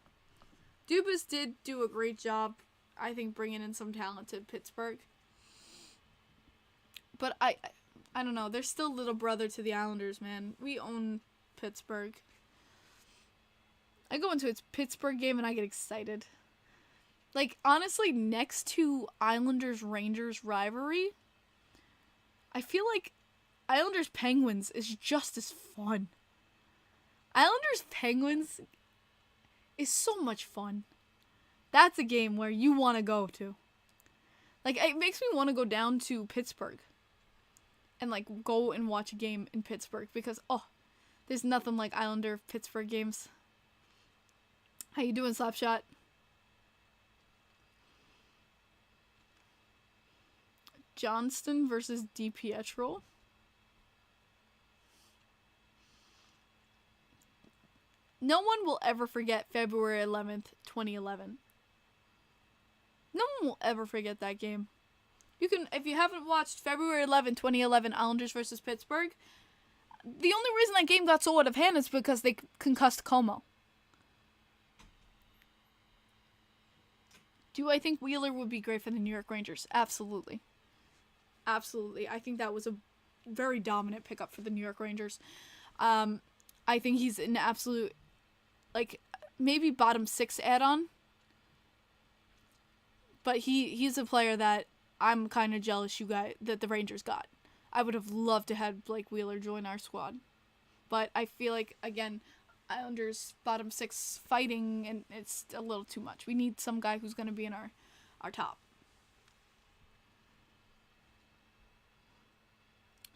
Dubas did do a great job, I think, bringing in some talent to Pittsburgh. But I don't know. They're still little brother to the Islanders, man. We own Pittsburgh. I go into a Pittsburgh game and I get excited. Like, honestly, next to Islanders-Rangers rivalry, I feel like Islanders-Penguins is just as fun. Islanders-Penguins is so much fun. That's a game where you want to go to. Like, it makes me want to go down to Pittsburgh and, like, go and watch a game in Pittsburgh because, oh, there's nothing like Islander-Pittsburgh games. How you doing, Slapshot? Johnston versus DiPietro. No one will ever forget February 11th, 2011. No one will ever forget that game. You can, if you haven't watched February 11th, 2011, Islanders versus Pittsburgh, the only reason that game got so out of hand is because they concussed Como. Do I think Wheeler would be great for the New York Rangers? Absolutely. Absolutely. I think that was a very dominant pickup for the New York Rangers. I think he's an absolute, like, maybe bottom 6 add-on. But he's a player that I'm kind of jealous that the Rangers got. I would have loved to have Blake Wheeler join our squad. But I feel like, again, Islanders bottom 6 fighting, and it's a little too much. We need some guy who's going to be in our top.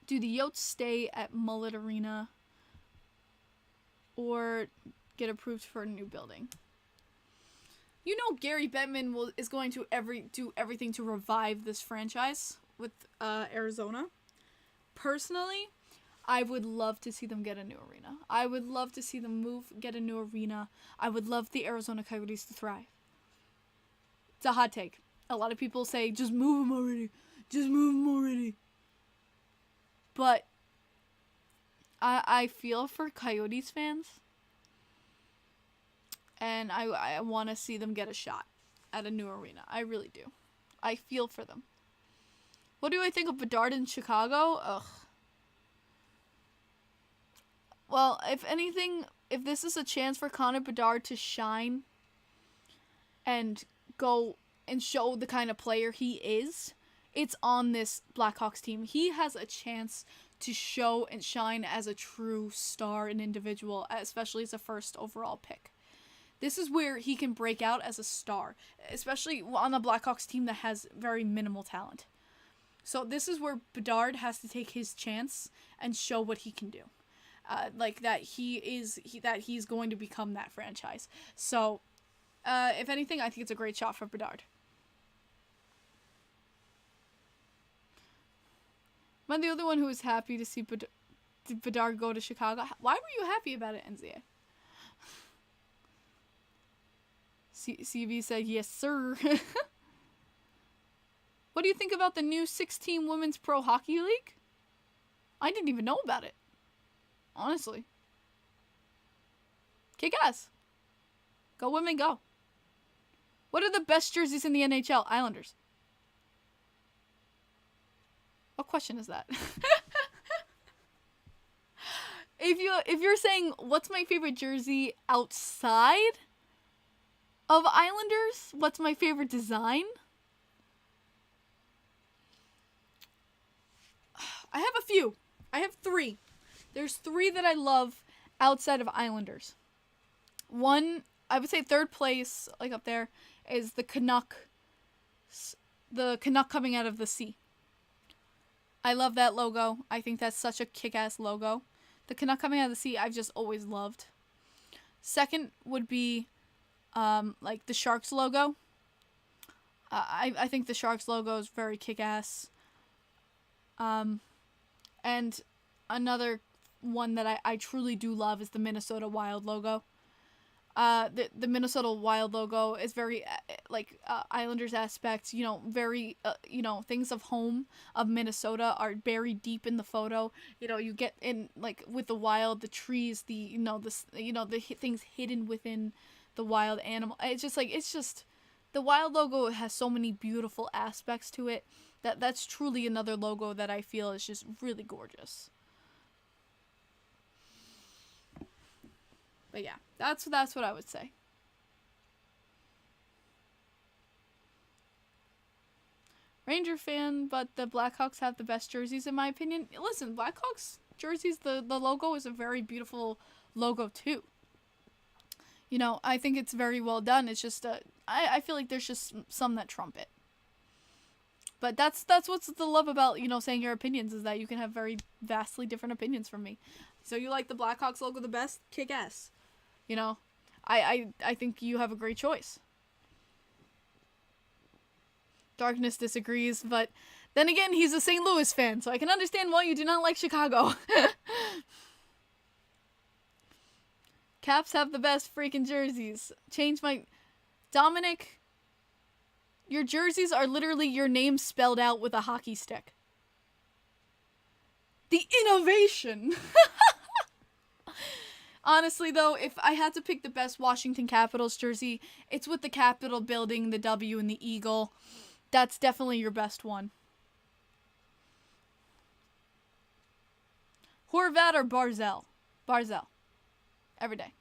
Do the Yotes stay at Mullet Arena or get approved for a new building? You know Gary Bettman is going to do everything to revive this franchise with Arizona. Personally, I would love to see them get a new arena. I would love to see them get a new arena. I would love the Arizona Coyotes to thrive. It's a hot take. A lot of people say, just move them already. Just move them already. But I feel for Coyotes fans. And I want to see them get a shot at a new arena. I really do. I feel for them. What do I think of Bedard in Chicago? Ugh. Well, if anything, if this is a chance for Connor Bedard to shine and go and show the kind of player he is, it's on this Blackhawks team. He has a chance to show and shine as a true star and individual, especially as a first overall pick. This is where he can break out as a star, especially on a Blackhawks team that has very minimal talent. So this is where Bedard has to take his chance and show what he can do. That he's going to become that franchise. So, if anything, I think it's a great shot for Bedard. Am I the other one who was happy to see Bedard go to Chicago? Why were you happy about it, NZA? CV said, yes, sir. What do you think about the new 16 Women's Pro Hockey League? I didn't even know about it. Honestly. Kick ass. Go women, go. What are the best jerseys in the NHL? Islanders. What question is that? If you're saying what's my favorite jersey outside of Islanders, what's my favorite design? I have a few. I have 3. There's 3 that I love outside of Islanders. One, I would say third place, like up there, is the Canuck coming out of the sea. I love that logo. I think that's such a kick-ass logo. The Canuck coming out of the sea, I've just always loved. Second would be, the Sharks logo. I think the Sharks logo is very kick-ass. And another one that I truly do love is the Minnesota Wild logo. The Minnesota Wild logo is very Islanders aspect, very things of home of Minnesota are buried deep in the photo. You get in with the Wild, the trees, the things hidden within the wild animal. It's just the Wild logo has so many beautiful aspects to it that's truly another logo that I feel is just really gorgeous. But yeah, that's what I would say. Ranger fan, but the Blackhawks have the best jerseys in my opinion. Listen, Blackhawks jerseys, the logo is a very beautiful logo too. I think it's very well done. It's just I feel like there's just some that trump it. But that's what's the love about, saying your opinions, is that you can have very vastly different opinions from me. So you like the Blackhawks logo the best? Kick ass. I think you have a great choice. Darkness disagrees, but then again, he's a St. Louis fan, so I can understand why you do not like Chicago. Caps have the best freaking jerseys. Dominic, your jerseys are literally your name spelled out with a hockey stick. The innovation! Honestly, though, if I had to pick the best Washington Capitals jersey, it's with the Capitol building, the W, and the eagle. That's definitely your best one. Horvat or Barzell? Barzell. Every day.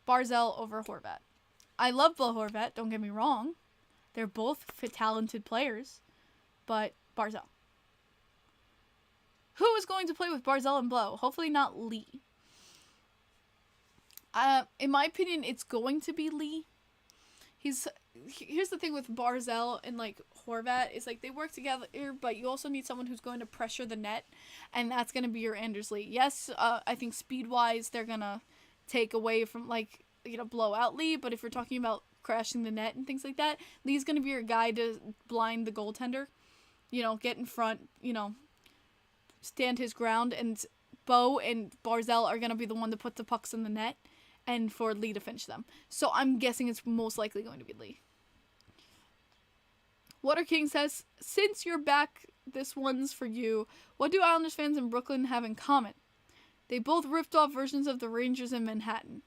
Barzell over Horvat. I love Bo Horvat, don't get me wrong. They're both talented players, but Barzell. Who is going to play with Barzell and Blow? Hopefully not Lee. In my opinion, it's going to be Lee. Here's the thing with Barzell and like Horvat is like they work together, but you also need someone who's going to pressure the net, and that's going to be your Anders Lee. Yes, I think speed wise they're gonna take away from like blow out Lee, but if you're talking about crashing the net and things like that, Lee's going to be your guy to blind the goaltender. Get in front. Stand his ground, and Bo and Barzell are going to be the one to put the pucks in the net and for Lee to finish them. So I'm guessing it's most likely going to be Lee. Water King says, since you're back, this one's for you. What do Islanders fans in Brooklyn have in common? They both ripped off versions of the Rangers in Manhattan.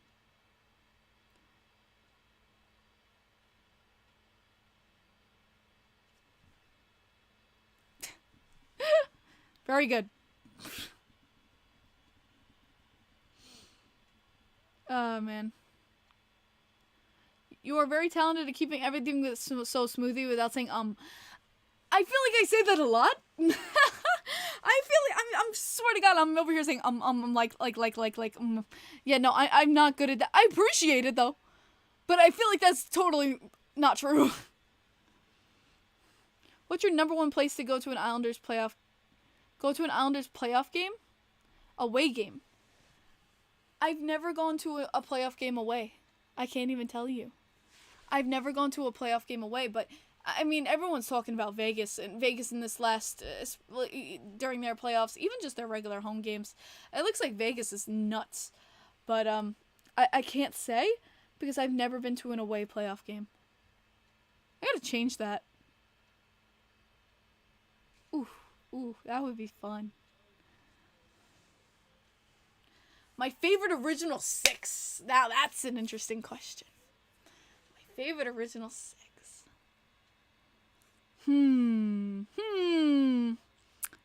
Very good. Oh, man. You are very talented at keeping everything so smoothly without saying, I feel like I say that a lot. I feel like, I'm swear to God, I'm over here saying, Yeah, no, I'm not good at that. I appreciate it, though. But I feel like that's totally not true. What's your number one place to go to an Islanders playoff game? Away game. I've never gone to a playoff game away. I can't even tell you. I've never gone to a playoff game away, but I mean, everyone's talking about Vegas, and Vegas in this last, during their playoffs, even just their regular home games. It looks like Vegas is nuts. But I can't say because I've never been to an away playoff game. I gotta change that. Ooh, that would be fun. My favorite original 6. Now that's an interesting question. My favorite original 6.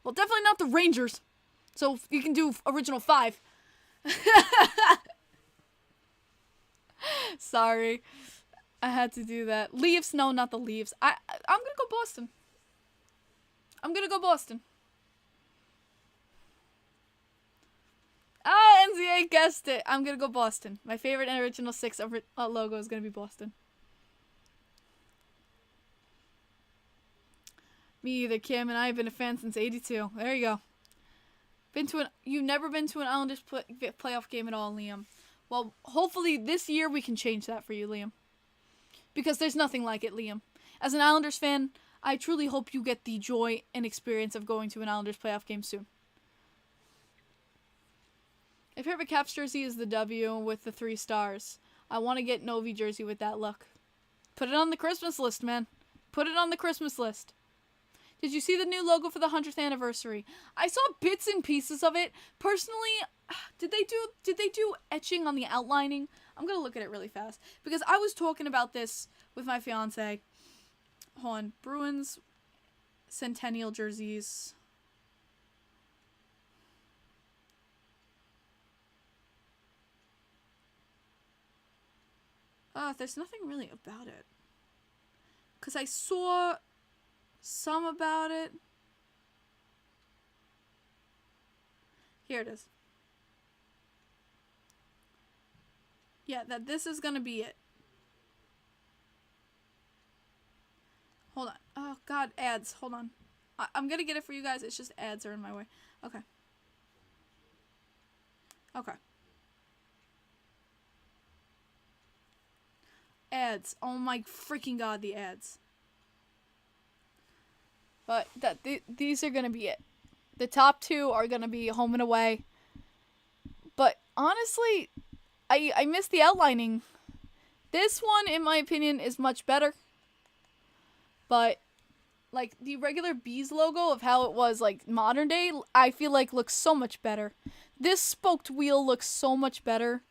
Well, definitely not the Rangers. So you can do original 5. Sorry. I had to do that. Leafs? No, not the Leafs. I'm gonna go Boston. Oh, NCA guessed it. I'm gonna go Boston. My favorite original 6 logo is gonna be Boston. Me either, Kim, and I have been a fan since '82. There you go. You've never been to an Islanders playoff game at all, Liam. Well, hopefully this year we can change that for you, Liam. Because there's nothing like it, Liam. As an Islanders fan, I truly hope you get the joy and experience of going to an Islanders playoff game soon. My favorite Caps jersey is the W with the 3 stars. I want to get Novi jersey with that look. Put it on the Christmas list, man. Put it on the Christmas list. Did you see the new logo for the 100th anniversary? I saw bits and pieces of it. Personally, did they do etching on the outlining? I'm going to look at it really fast. Because I was talking about this with my fiance. Hold on. Bruins Centennial jerseys. There's nothing really about it. Because I saw some about it. Here it is. Yeah, this is gonna be it. Hold on. Oh, God, ads. Hold on. I'm gonna get it for you guys. It's just ads are in my way. Okay. Okay. Ads. Oh my freaking God, the ads. But these are gonna be it. The top 2 are gonna be home and away. But honestly, I miss the outlining. This one, in my opinion, is much better. But like the regular Bees logo of how it was like modern day, I feel like looks so much better. This spoked wheel looks so much better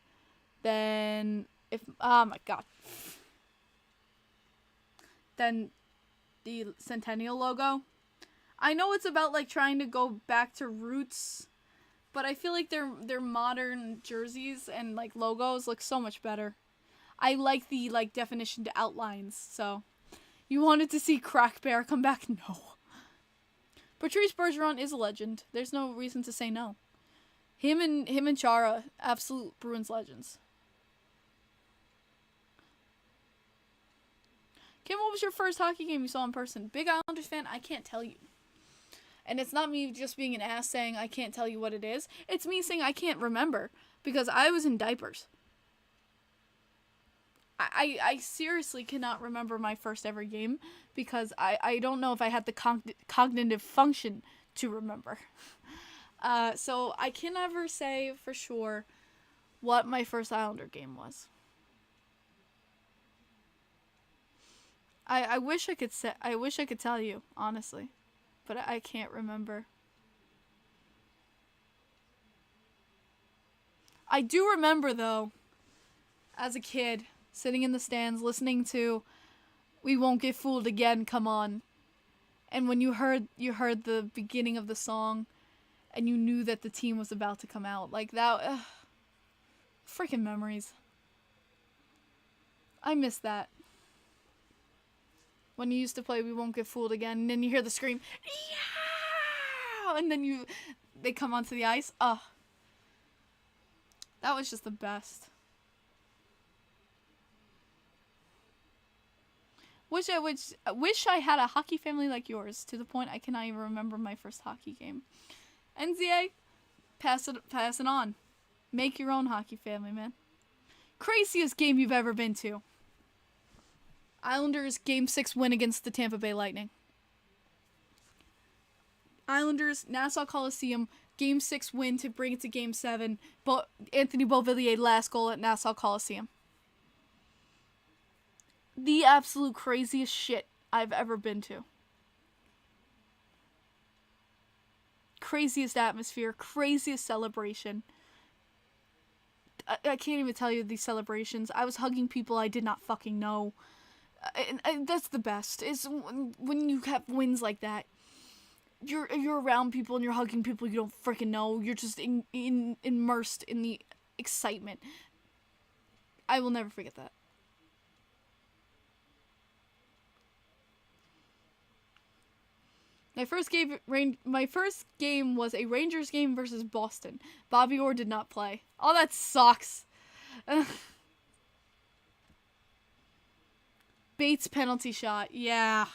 than oh my God. Than the Centennial logo. I know it's about like trying to go back to roots, but I feel like their modern jerseys and like logos look so much better. I like the like definition to outlines. So, you wanted to see Crack Bear come back? No. Patrice Bergeron is a legend. There's no reason to say no. Him and Chara, absolute Bruins legends. Kim, what was your first hockey game you saw in person? Big Islanders fan? I can't tell you. And it's not me just being an ass saying I can't tell you what it is. It's me saying I can't remember because I was in diapers. I seriously cannot remember my first ever game because I don't know if I had the cognitive function to remember. So I can never say for sure what my first Islander game was. I wish I could tell you, honestly, but I can't remember. I do remember though, as a kid, sitting in the stands listening to "We Won't Get Fooled Again" come on. And when you heard the beginning of the song and you knew that the team was about to come out, like that, freaking memories. I miss that. When you used to play "We Won't Get Fooled Again" and then you hear the scream, yeah! And then they come onto the ice. That was just the best. Wish I had a hockey family like yours, to the point I cannot even remember my first hockey game. NZA, pass it on. Make your own hockey family, man. Craziest game you've ever been to. Islanders Game 6 win against the Tampa Bay Lightning. Islanders, Nassau Coliseum, Game 6 win to bring it to Game 7. But Anthony Beauvillier last goal at Nassau Coliseum. The absolute craziest shit I've ever been to. Craziest atmosphere, craziest celebration. I can't even tell you these celebrations. I was hugging people I did not fucking know. And that's the best. Is when you have wins like that. You're around people and you're hugging people you don't freaking know. You're just immersed in the excitement. I will never forget that. My first game was a Rangers game versus Boston. Bobby Orr did not play. Oh, that sucks. Bates penalty shot. Yeah.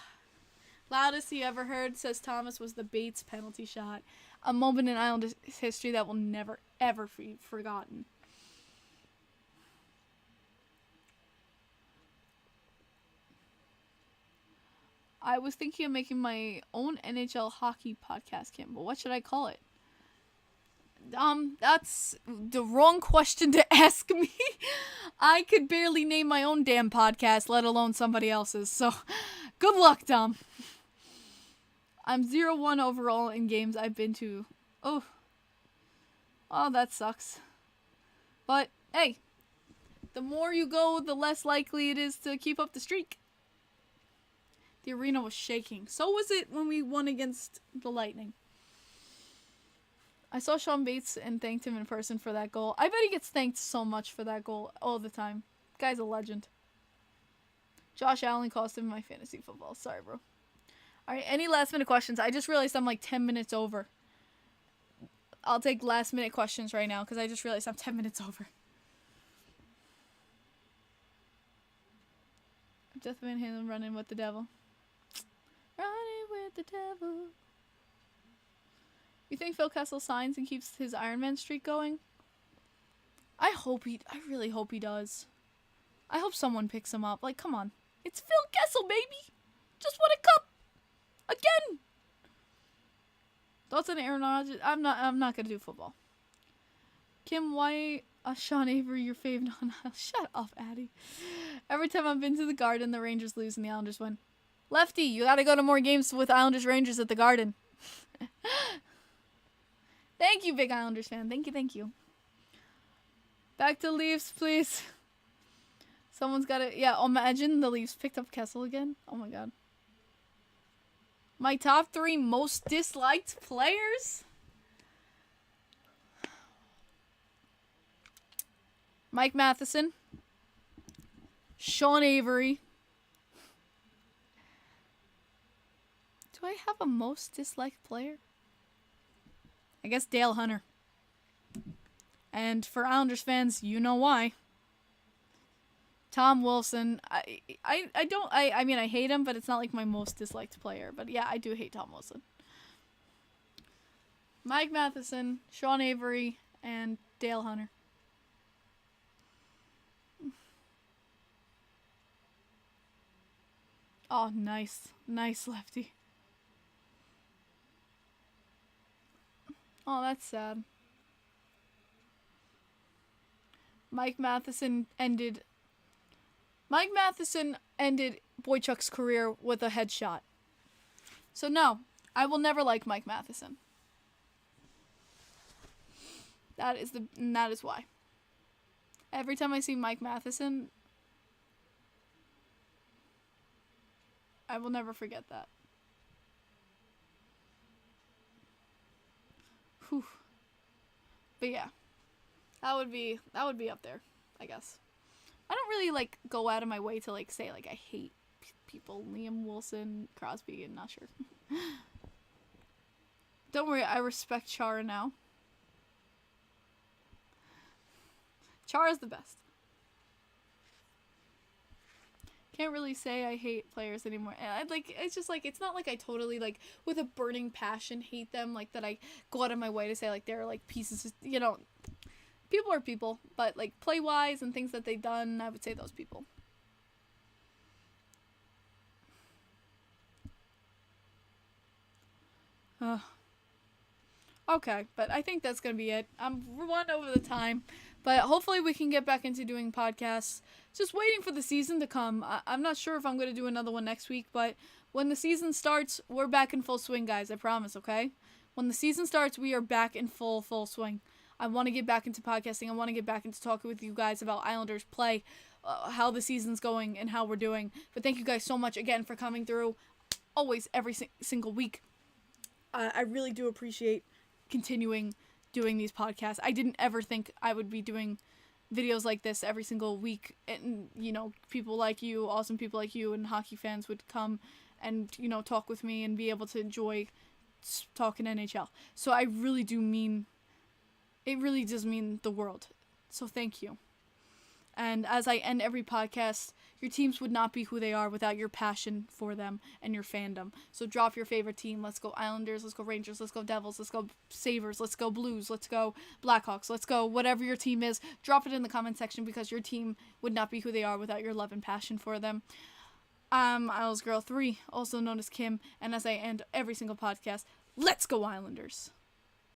Loudest he ever heard, says Thomas, was the Bates penalty shot. A moment in Islanders history that will never, ever be forgotten. I was thinking of making my own NHL hockey podcast, Kim, but what should I call it? That's the wrong question to ask me. I could barely name my own damn podcast, let alone somebody else's, so good luck, Dom. I'm 0-1 overall in games I've been to. Oh, that sucks. But, hey, the more you go, the less likely it is to keep up the streak. The arena was shaking. So was it when we won against the Lightning. I saw Sean Bates and thanked him in person for that goal. I bet he gets thanked so much for that goal all the time. Guy's a legend. Josh Allen cost him my fantasy football. Sorry, bro. Alright, any last minute questions? I just realized I'm like 10 minutes over. I'll take last minute questions right now because I just realized I'm 10 minutes over. Jeff Van Halen running with the devil. Running with the devil. You think Phil Kessel signs and keeps his Iron Man streak going? I really hope he does. I hope someone picks him up. Like, come on. It's Phil Kessel, baby! Just won a cup! Again! Thoughts on Aaron Rodgers? I'm not gonna do football. Kim, why Sean Avery your fave? Shut up, Addie. Every time I've been to the Garden, the Rangers lose and the Islanders win. Lefty, you gotta go to more games with Islanders Rangers at the Garden. Thank you, big Islanders fan. Thank you. Back to Leafs, please. Someone's gotta... Yeah, imagine the Leafs picked up Kessel again. Oh my god. My top 3 most disliked players? Mike Matheson, Sean Avery. Do I have a most disliked player? I guess Dale Hunter. And for Islanders fans, you know why. Tom Wilson. I mean, I hate him, but it's not like my most disliked player. But yeah, I do hate Tom Wilson. Mike Matheson, Sean Avery, and Dale Hunter. Oh, nice. Nice, Lefty. Oh, that's sad. Mike Matheson ended Boychuk's career with a headshot. So no, I will never like Mike Matheson. That is why. Every time I see Mike Matheson, I will never forget that. Whew. But yeah, that would be up there, I guess. I don't really like go out of my way to like say like I hate people. Liam Wilson, Crosby, and not sure. Don't worry, I respect Chara now. Chara's the best. Can't really say I hate players anymore. It's just like, it's not like I totally like with a burning passion hate them, like that I go out of my way to say like they're like pieces of, you know, people are people, but like play wise and things that they've done, I would say those people. Okay, but I think that's gonna be it. We're one over the time, but hopefully we can get back into doing podcasts. Just waiting for the season to come. I'm not sure if I'm gonna do another one next week, but when the season starts, we're back in full swing, guys. I promise. Okay, when the season starts, we are back in full swing. I want to get back into podcasting. I want to get back into talking with you guys about Islanders play, how the season's going, and how we're doing. But thank you guys so much again for coming through, always every single week. I really do appreciate continuing doing these podcasts. I didn't ever think I would be doing videos like this every single week, and you know, people like you, awesome people like you, and hockey fans would come and, you know, talk with me and be able to enjoy talking NHL. So I really do mean, it really does mean the world. So thank you. And as I end every podcast, your teams would not be who they are without your passion for them and your fandom. So drop your favorite team. Let's go Islanders, let's go Rangers, let's go Devils, let's go Sabres, let's go Blues, let's go Blackhawks, let's go whatever your team is. Drop it in the comment section, because your team would not be who they are without your love and passion for them. I'm Isles Girl 3, also known as Kim, and as I end every single podcast, let's go Islanders.